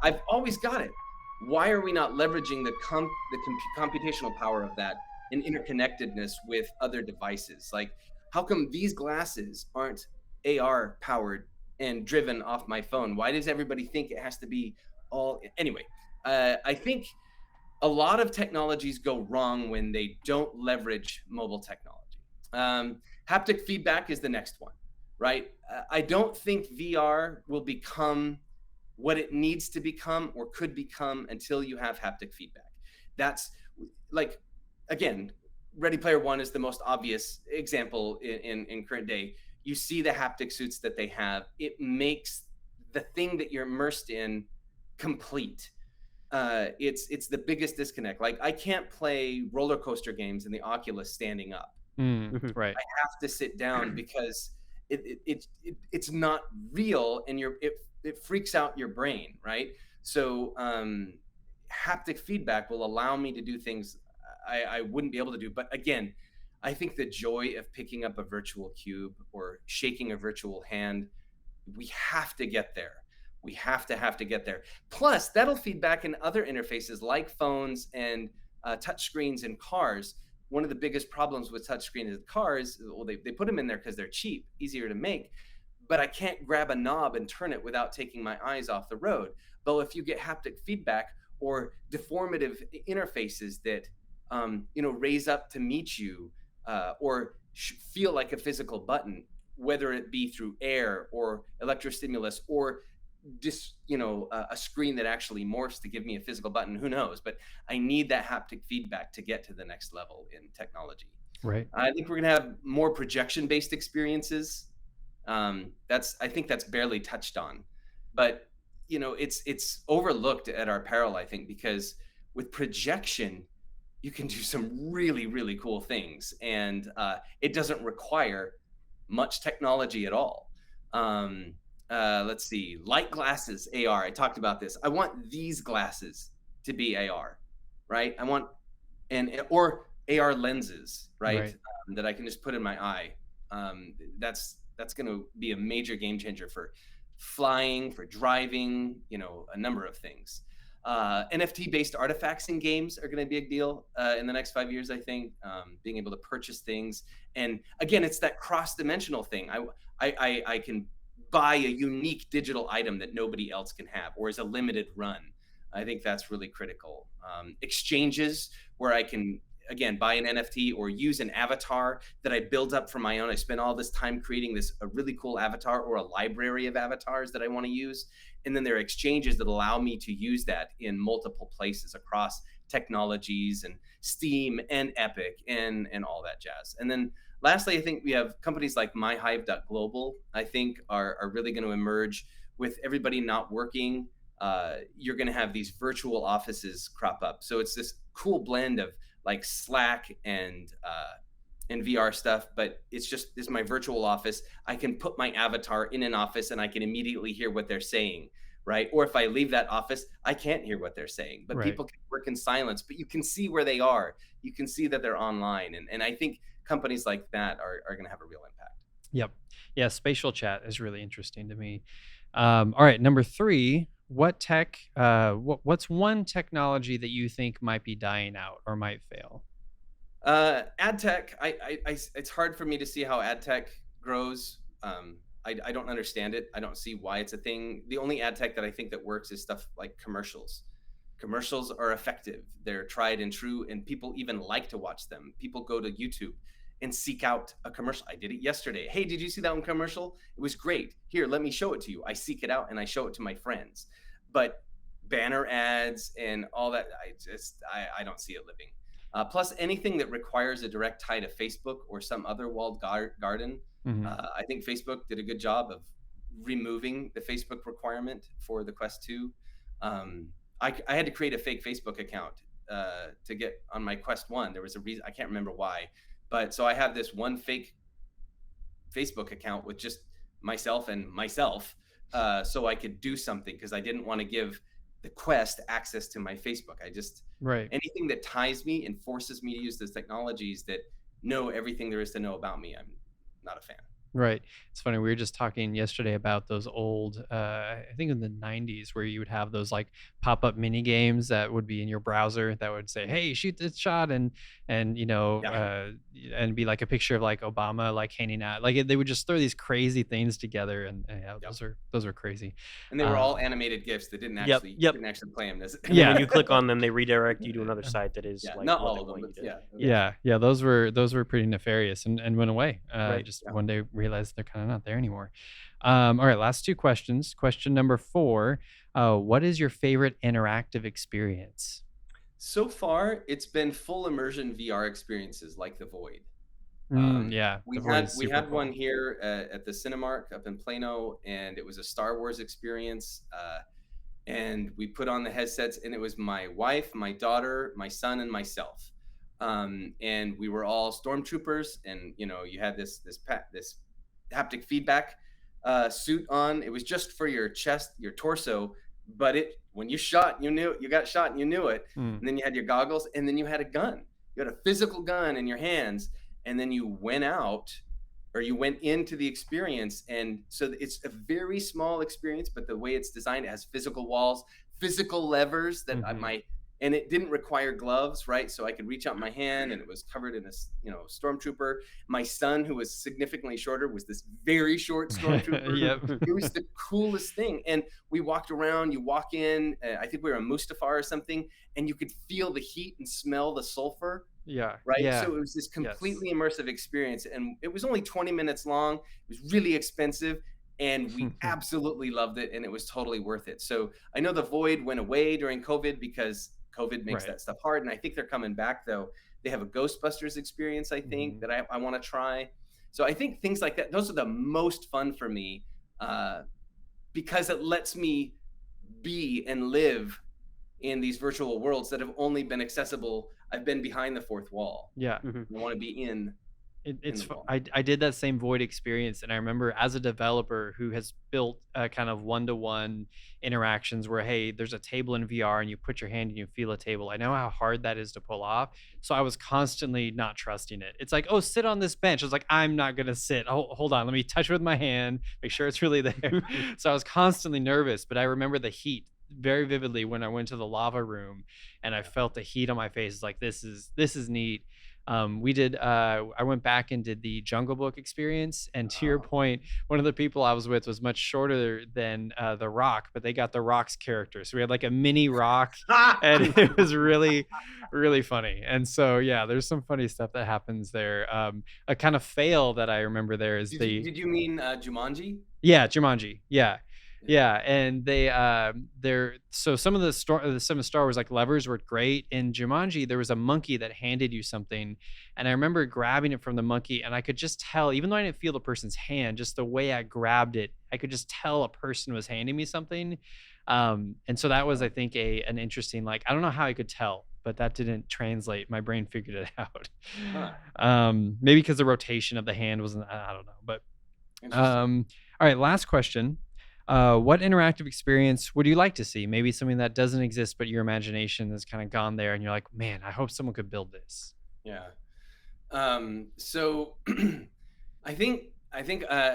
I've always got it. Why are we not leveraging the computational power of that and interconnectedness with other devices? Like, how come these glasses aren't AR powered and driven off my phone? Why does everybody think it has to be all? Anyway, I think a lot of technologies go wrong when they don't leverage mobile technology. Haptic feedback is the next one, right? I don't think VR will become what it needs to become or could become until you have haptic feedback. That's like, again, Ready Player One is the most obvious example in current day. You see the haptic suits that they have. It makes the thing that you're immersed in complete. It's the biggest disconnect. Like, I can't play roller coaster games in the Oculus standing up. Right. I have to sit down because it's not real, and it freaks out your brain, right? So haptic feedback will allow me to do things I wouldn't be able to do. But again, I think the joy of picking up a virtual cube or shaking a virtual hand, we have to get there. We have to get there. Plus, that'll feed back in other interfaces like phones and touchscreens in cars. One of the biggest problems with touchscreens in cars, well, they put them in there because they're cheap, easier to make, but I can't grab a knob and turn it without taking my eyes off the road. But if you get haptic feedback or deformative interfaces that raise up to meet you or feel like a physical button, whether it be through air or electrostimulus or just a screen that actually morphs to give me a physical button, who knows? But I need that haptic feedback to get to the next level in technology. Right. I think we're gonna have more projection-based experiences. I think that's barely touched on, but it's overlooked at our peril, I think, because with projection you can do some really, really cool things, and it doesn't require much technology at all. Let's see, light glasses, AR. I talked about this. I want these glasses to be AR, right? I want or AR lenses, right? That I can just put in my eye. That's going to be a major game changer flying, for driving, a number of things. NFT-based artifacts in games are going to be a big deal in the next 5 years, I think. Being able to purchase things, and again, it's that cross-dimensional thing. I can buy a unique digital item that nobody else can have, or is a limited run. I think that's really critical. Exchanges where I can, again, buy an NFT or use an avatar that I build up for my own. I spent all this time creating a really cool avatar or a library of avatars that I want to use. And then there are exchanges that allow me to use that in multiple places across technologies and Steam and Epic and all that jazz. And then lastly, I think we have companies like myhive.global, I think are really going to emerge with everybody not working. You're going to have these virtual offices crop up. So it's this cool blend of like Slack and VR stuff, but it's my virtual office. I can put my avatar in an office and I can immediately hear what they're saying, right? Or if I leave that office, I can't hear what they're saying, but people can work in silence, but you can see where they are. You can see that they're online. And I think companies like that are going to have a real impact. Yep. Yeah. Spatial chat is really interesting to me. All right. Number 3, what's one technology that you think might be dying out or might fail? Ad tech, it's hard for me to see how ad tech grows. I don't understand it. I don't see why it's a thing. The only ad tech that I think that works is stuff like commercials. Commercials are effective. They're tried and true, and people even like to watch them. People go to YouTube and seek out a commercial. I did it yesterday. Hey, did you see that one commercial? It was great. Here, let me show it to you. I seek it out and I show it to my friends. But banner ads and all that, I don't see it living. Plus, anything that requires a direct tie to Facebook or some other walled garden, I think Facebook did a good job of removing the Facebook requirement for the Quest 2. I had to create a fake Facebook account to get on my Quest 1. There was a reason, I can't remember why, but so I have this one fake Facebook account with just myself and myself, so I could do something, because I didn't want to give the Quest access to my Facebook. Anything that ties me and forces me to use those technologies that know everything there is to know about me, I'm not a fan. Right. It's funny. We were just talking yesterday about those old, I think in the 90s, where you would have those like pop-up mini games that would be in your browser that would say, "Hey, shoot this shot," and and be like a picture of like Obama like hanging out. Like they would just throw these crazy things together, and those are crazy. And they were all animated GIFs that didn't actually play them. And when you click on them, they redirect you to another site that is like not all of them. Yeah. Those were pretty nefarious and went away. One day realized they're kind of not there anymore. All right, last 2 questions. Question number 4, what is your favorite interactive experience? So far, it's been full immersion VR experiences like The Void. We had one here at the Cinemark up in Plano, and it was a Star Wars experience. And we put on the headsets, and it was my wife, my daughter, my son, and myself. And we were all stormtroopers, and you had this haptic feedback suit on. It was just for your chest, your torso, but when you shot, you got shot and you knew it. And then you had your goggles, and then you had a gun. You had a physical gun in your hands, and then you went out, or you went into the experience. And so it's a very small experience, but the way it's designed, it has physical walls, physical levers that and it didn't require gloves, right? So I could reach out my hand, and it was covered in a stormtrooper. My son, who was significantly shorter, was this very short stormtrooper. It was the coolest thing. And we walked around. You walk in, I think we were in Mustafar or something, and you could feel the heat and smell the sulfur. Right. Yeah. So it was this completely immersive experience, and it was only 20 minutes long. It was really expensive, and we absolutely loved it, and it was totally worth it. So I know The Void went away during COVID because COVID makes that stuff hard, and I think they're coming back though. They have a Ghostbusters experience, I think, that I want to try. So I think things like that, those are the most fun for me, because it lets me be and live in these virtual worlds that have only been accessible. I've been behind the fourth wall. I want to be in in the wall. I did that same void experience, and I remember as a developer who has built kind of one-to-one interactions where, hey, there's a table in VR and you put your hand and you feel a table. I know how hard that is to pull off, so I was constantly not trusting it. It's like, oh, sit on this bench. I was like, I'm not gonna sit. Hold on, let me touch it with my hand, make sure it's really there. So I was constantly nervous, but I remember the heat very vividly when I went to the lava room and I felt the heat on my face. It's like, this is neat. We did I went back and did the Jungle Book experience, and to your point, one of the people I was with was much shorter than the Rock, but they got the Rock's character, so we had like a mini Rock, and it was really really funny. And so yeah, there's some funny stuff that happens there. A kind of fail that I remember there is Did you mean Jumanji? yeah, Jumanji. Yeah, and they're so some of the Star Wars like levers were great. In Jumanji, there was a monkey that handed you something, and I remember grabbing it from the monkey, and I could just tell, even though I didn't feel the person's hand, just the way I grabbed it, I could just tell a person was handing me something. And so that was, I think, an interesting, like, I don't know how I could tell, but that didn't translate. My brain figured it out. Maybe because the rotation of the hand wasn't, I don't know, but all right, last question. What interactive experience would you like to see? Maybe something that doesn't exist, but your imagination has kind of gone there, and you're like, man, I hope someone could build this. Yeah. So I think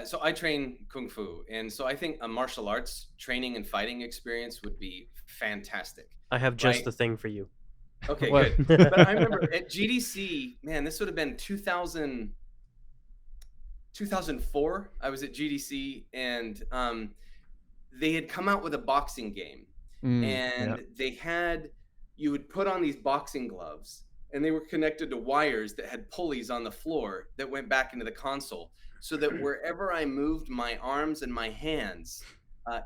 so I train Kung Fu, and so I think a martial arts training and fighting experience would be fantastic. I have just the thing for you. Okay, What? good. But I remember at GDC, man, this would have been 2004. I was at GDC, and they had come out with a boxing game, and you would put on these boxing gloves, and they were connected to wires that had pulleys on the floor that went back into the console, so that wherever I moved my arms and my hands,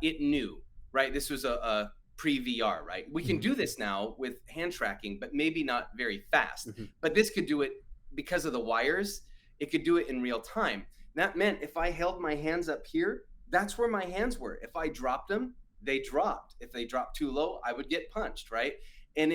it knew, right? This was a pre-VR, right? We can do this now with hand tracking, but maybe not very fast. But this could do it because of the wires. It could do it in real time. That meant if I held my hands up here, that's where my hands were. If I dropped them, they dropped. If they dropped too low, I would get punched, right? And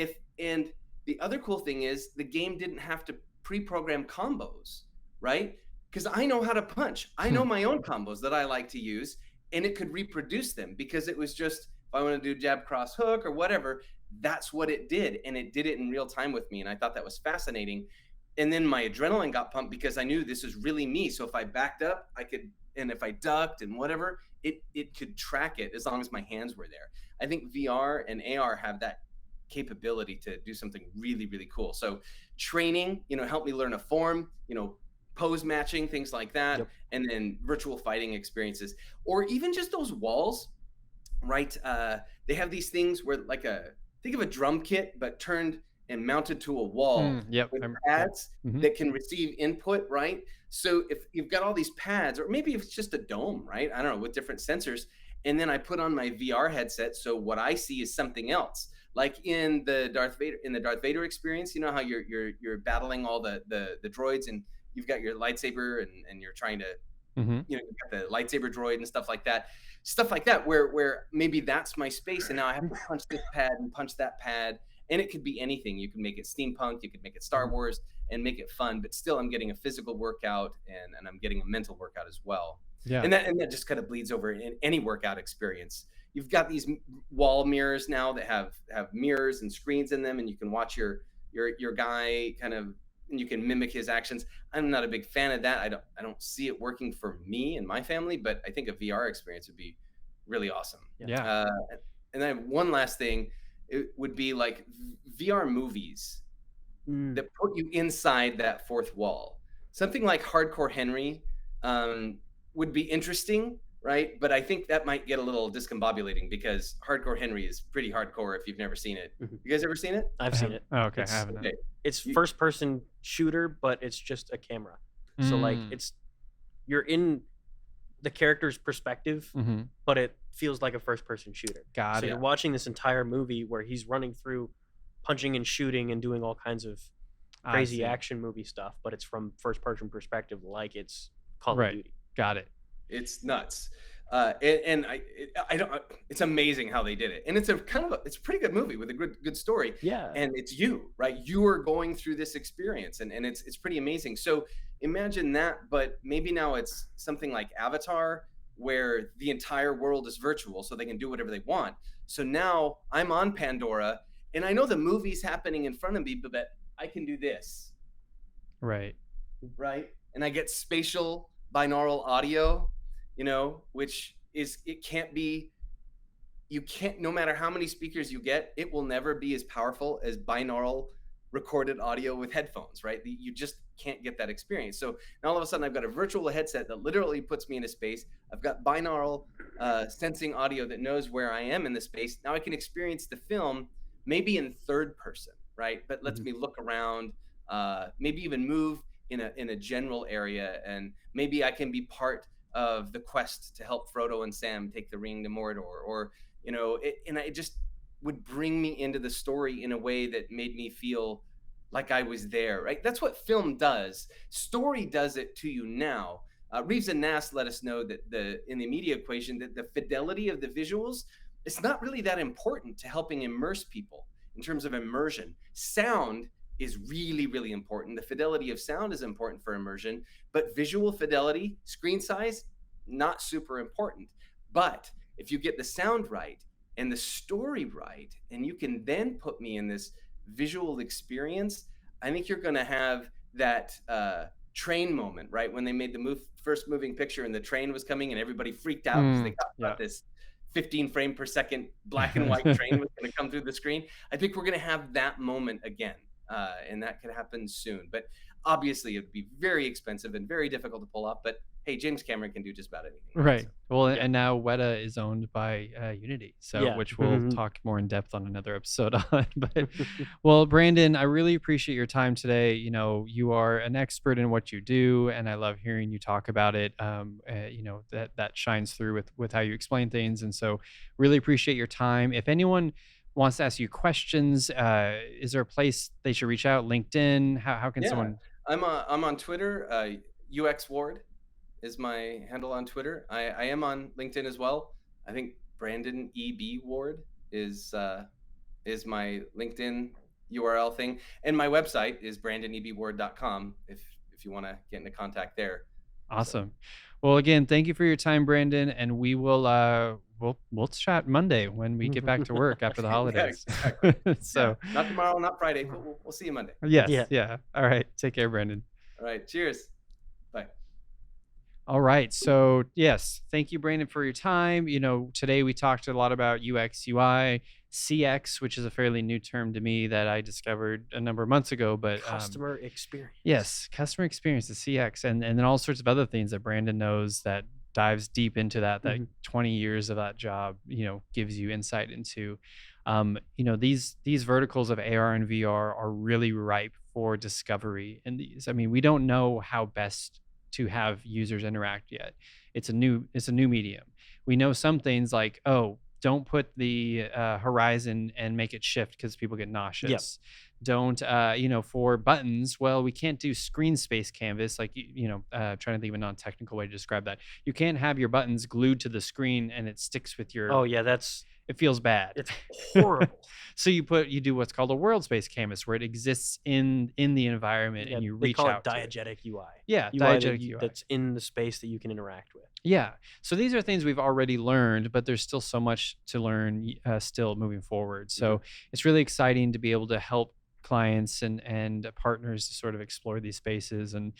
the other cool thing is the game didn't have to pre-program combos, right? Because I know how to punch. I know my own combos that I like to use, and it could reproduce them because it was just, if I want to do jab, cross, hook, or whatever, that's what it did. And it did it in real time with me. And I thought that was fascinating. And then my adrenaline got pumped because I knew this was really me. So if I backed up, I could, and if I ducked and whatever, it could track it as long as my hands were there. I think VR and AR have that capability to do something really, really cool. So training, help me learn a form, pose matching, things like that. Yep. And then virtual fighting experiences, or even just those walls, right? They have these things where think of a drum kit, but turned and mounted to a wall with pads that can receive input, right? So if you've got all these pads, or maybe if it's just a dome, right? I don't know, with different sensors. And then I put on my VR headset, so what I see is something else. Like in the Darth Vader experience, how you're battling all the droids, and you've got your lightsaber, and you're trying to, you've got the lightsaber droid and stuff like that, where maybe that's my space, and now I have to punch this pad and punch that pad. And it could be anything. You can make it steampunk, you could make it Star Wars, and make it fun, but still I'm getting a physical workout and I'm getting a mental workout as well. Yeah. And that just kind of bleeds over in any workout experience. You've got these wall mirrors now that have mirrors and screens in them, and you can watch your guy kind of, and you can mimic his actions. I'm not a big fan of that. I don't see it working for me and my family, but I think a VR experience would be really awesome. Yeah. And then one last thing, it would be like VR movies that put you inside that fourth wall. Something like Hardcore Henry would be interesting, right? But I think that might get a little discombobulating because Hardcore Henry is pretty hardcore if you've never seen it. You guys ever seen it? I've seen it. Oh, okay. I haven't. Okay. It's first-person shooter, but it's just a camera. So like you're in the character's perspective, but it feels like a first-person shooter. So you're watching this entire movie where he's running through, punching and shooting and doing all kinds of crazy action movie stuff, but it's from first-person perspective, like it's Call of Duty. Got it. It's nuts. I don't. It's amazing how they did it, and it's a it's a pretty good movie with a good story. Yeah. And it's you, right? You are going through this experience, and it's pretty amazing. So imagine that, but maybe now it's something like Avatar, where the entire world is virtual, so they can do whatever they want. So now I'm on Pandora, and I know the movie's happening in front of me, but I can do this, Right. right? And I get spatial binaural audio, which is, it can't be, you can't, no matter how many speakers you get, it will never be as powerful as binaural recorded audio with headphones, right? You just can't get that experience. So now all of a sudden I've got a virtual headset that literally puts me in a space. I've got binaural sensing audio that knows where I am in the space. Now I can experience the film maybe in third person, right? But lets me look around, maybe even move in a general area, and maybe I can be part of the quest to help Frodo and Sam take the ring to Mordor, or and it just would bring me into the story in a way that made me feel like I was there, right? That's what film does. Story does it to you now. Reeves and Nass let us know that in the media equation, that the fidelity of the visuals, it's not really that important to helping immerse people in terms of immersion. Sound is really, really important. The fidelity of sound is important for immersion, but visual fidelity, screen size, not super important. But if you get the sound right and the story right, and you can then put me in this visual experience, I think you're going to have that train moment, right? When they made the first moving picture and the train was coming and everybody freaked out because they thought this 15 frame per second black and white train was going to come through the screen. I think we're going to have that moment again. And that could happen soon. But obviously, it'd be very expensive and very difficult to pull off. But hey, James Cameron can do just about anything. Right. So, Well, and now Weta is owned by Unity, so which we'll talk more in depth on another episode on. But well, Brandon, I really appreciate your time today. You are an expert in what you do, and I love hearing you talk about it. That shines through with how you explain things, and so really appreciate your time. If anyone wants to ask you questions, is there a place they should reach out? LinkedIn? How can someone? I'm on Twitter. UX Ward is my handle on Twitter. I am on LinkedIn as well. I think Brandon EB Ward is my LinkedIn URL thing, and my website is brandonebward.com if you want to get into contact there. Awesome. Well, again, thank you for your time, Brandon, and we will we'll chat Monday when we get back to work after the holidays. Yeah, exactly. So not tomorrow, not Friday, but we'll see you Monday. Yes. Yeah. All right. Take care, Brandon. All right. Cheers. Bye. All right. So yes, thank you, Brandon, for your time. Today we talked a lot about UX, UI, CX, which is a fairly new term to me that I discovered a number of months ago. But customer experience. Yes, customer experience, the CX, and then all sorts of other things that Brandon knows that dives deep into that 20 years of that job, gives you insight into. These verticals of AR and VR are really ripe for discovery in these. I mean, we don't know how best to have users interact yet. It's a new medium. We know some things like, don't put the horizon and make it shift because people get nauseous. Yep. Don't, for buttons, well, we can't do screen space canvas, like, trying to think of a non-technical way to describe that. You can't have your buttons glued to the screen and it sticks with your... Oh, yeah, it feels bad. It's horrible. So you do what's called a world space canvas, where it exists in the environment, and you reach out. They call it diegetic UI. Yeah, diegetic UI. That's in the space that you can interact with. Yeah. So these are things we've already learned, but there's still so much to learn still moving forward. So it's really exciting to be able to help clients and partners to sort of explore these spaces and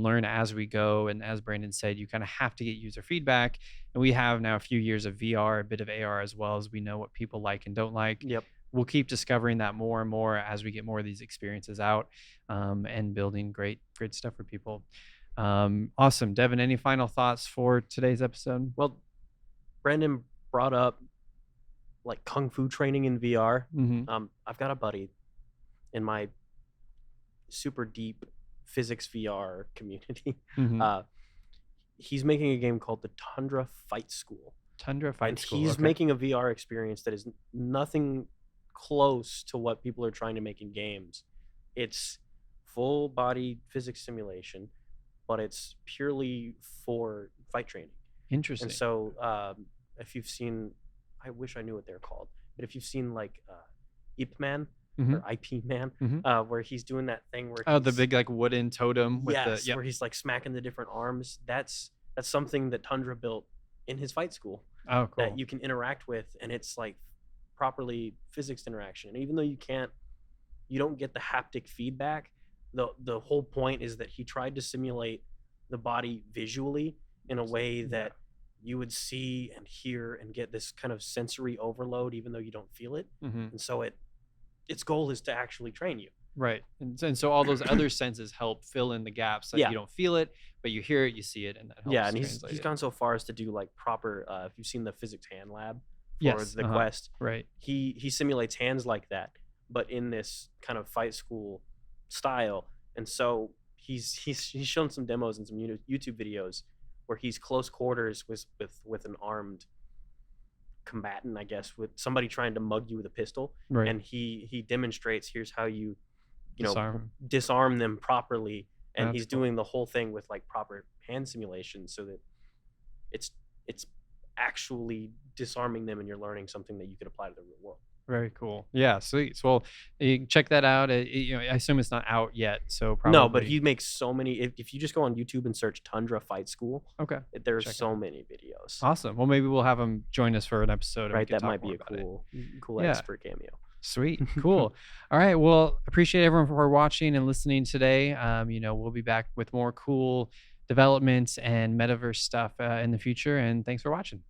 learn as we go. And as Brandon said, you kind of have to get user feedback. And we have now a few years of VR, a bit of AR as well, as we know what people like and don't like. Yep. We'll keep discovering that more and more as we get more of these experiences out, and building great stuff for people. Awesome. Devin, any final thoughts for today's episode? Well, Brandon brought up like Kung Fu training in VR. I've got a buddy in my super deep physics VR community. He's making a game called the Tundra Fight School. He's making a VR experience that is nothing close to what people are trying to make in games. It's full body physics simulation, but it's purely for fight training. Interesting. And so if you've seen, I wish I knew what they're called, but if you've seen like Ip Man or IP Man, where he's doing that thing where the big like wooden totem with the where he's like smacking the different arms. That's something that Tundra built in his fight school. Oh, cool. That you can interact with, and it's like properly physics interaction. And even though you don't get the haptic feedback, the whole point is that he tried to simulate the body visually in a way that you would see and hear and get this kind of sensory overload even though you don't feel it. And so its goal is to actually train you. Right. And so all those other senses help fill in the gaps. Like you don't feel it, but you hear it, you see it, and that helps. Yeah, and he's gone so far as to do like proper if you've seen the physics hand lab for the Quest, right? He simulates hands like that, but in this kind of fight school style. And so he's shown some demos and some YouTube videos where he's close quarters with an armed combatant, I guess, with somebody trying to mug you with a pistol, right? And he demonstrates, here's how you disarm them properly, and That's he's doing the whole thing with like proper hand simulation so that it's actually disarming them, and you're learning something that you could apply to the real world. Very cool. Yeah, sweet. So, well, you can check that out. I assume it's not out yet, so probably no. But he makes so many. If you just go on YouTube and search Tundra Fight School, there's so many videos. Awesome. Well, maybe we'll have him join us for an episode. Right, that might be a cool expert cameo. Sweet. Cool. All right. Well, appreciate everyone for watching and listening today. We'll be back with more cool developments and metaverse stuff in the future. And thanks for watching.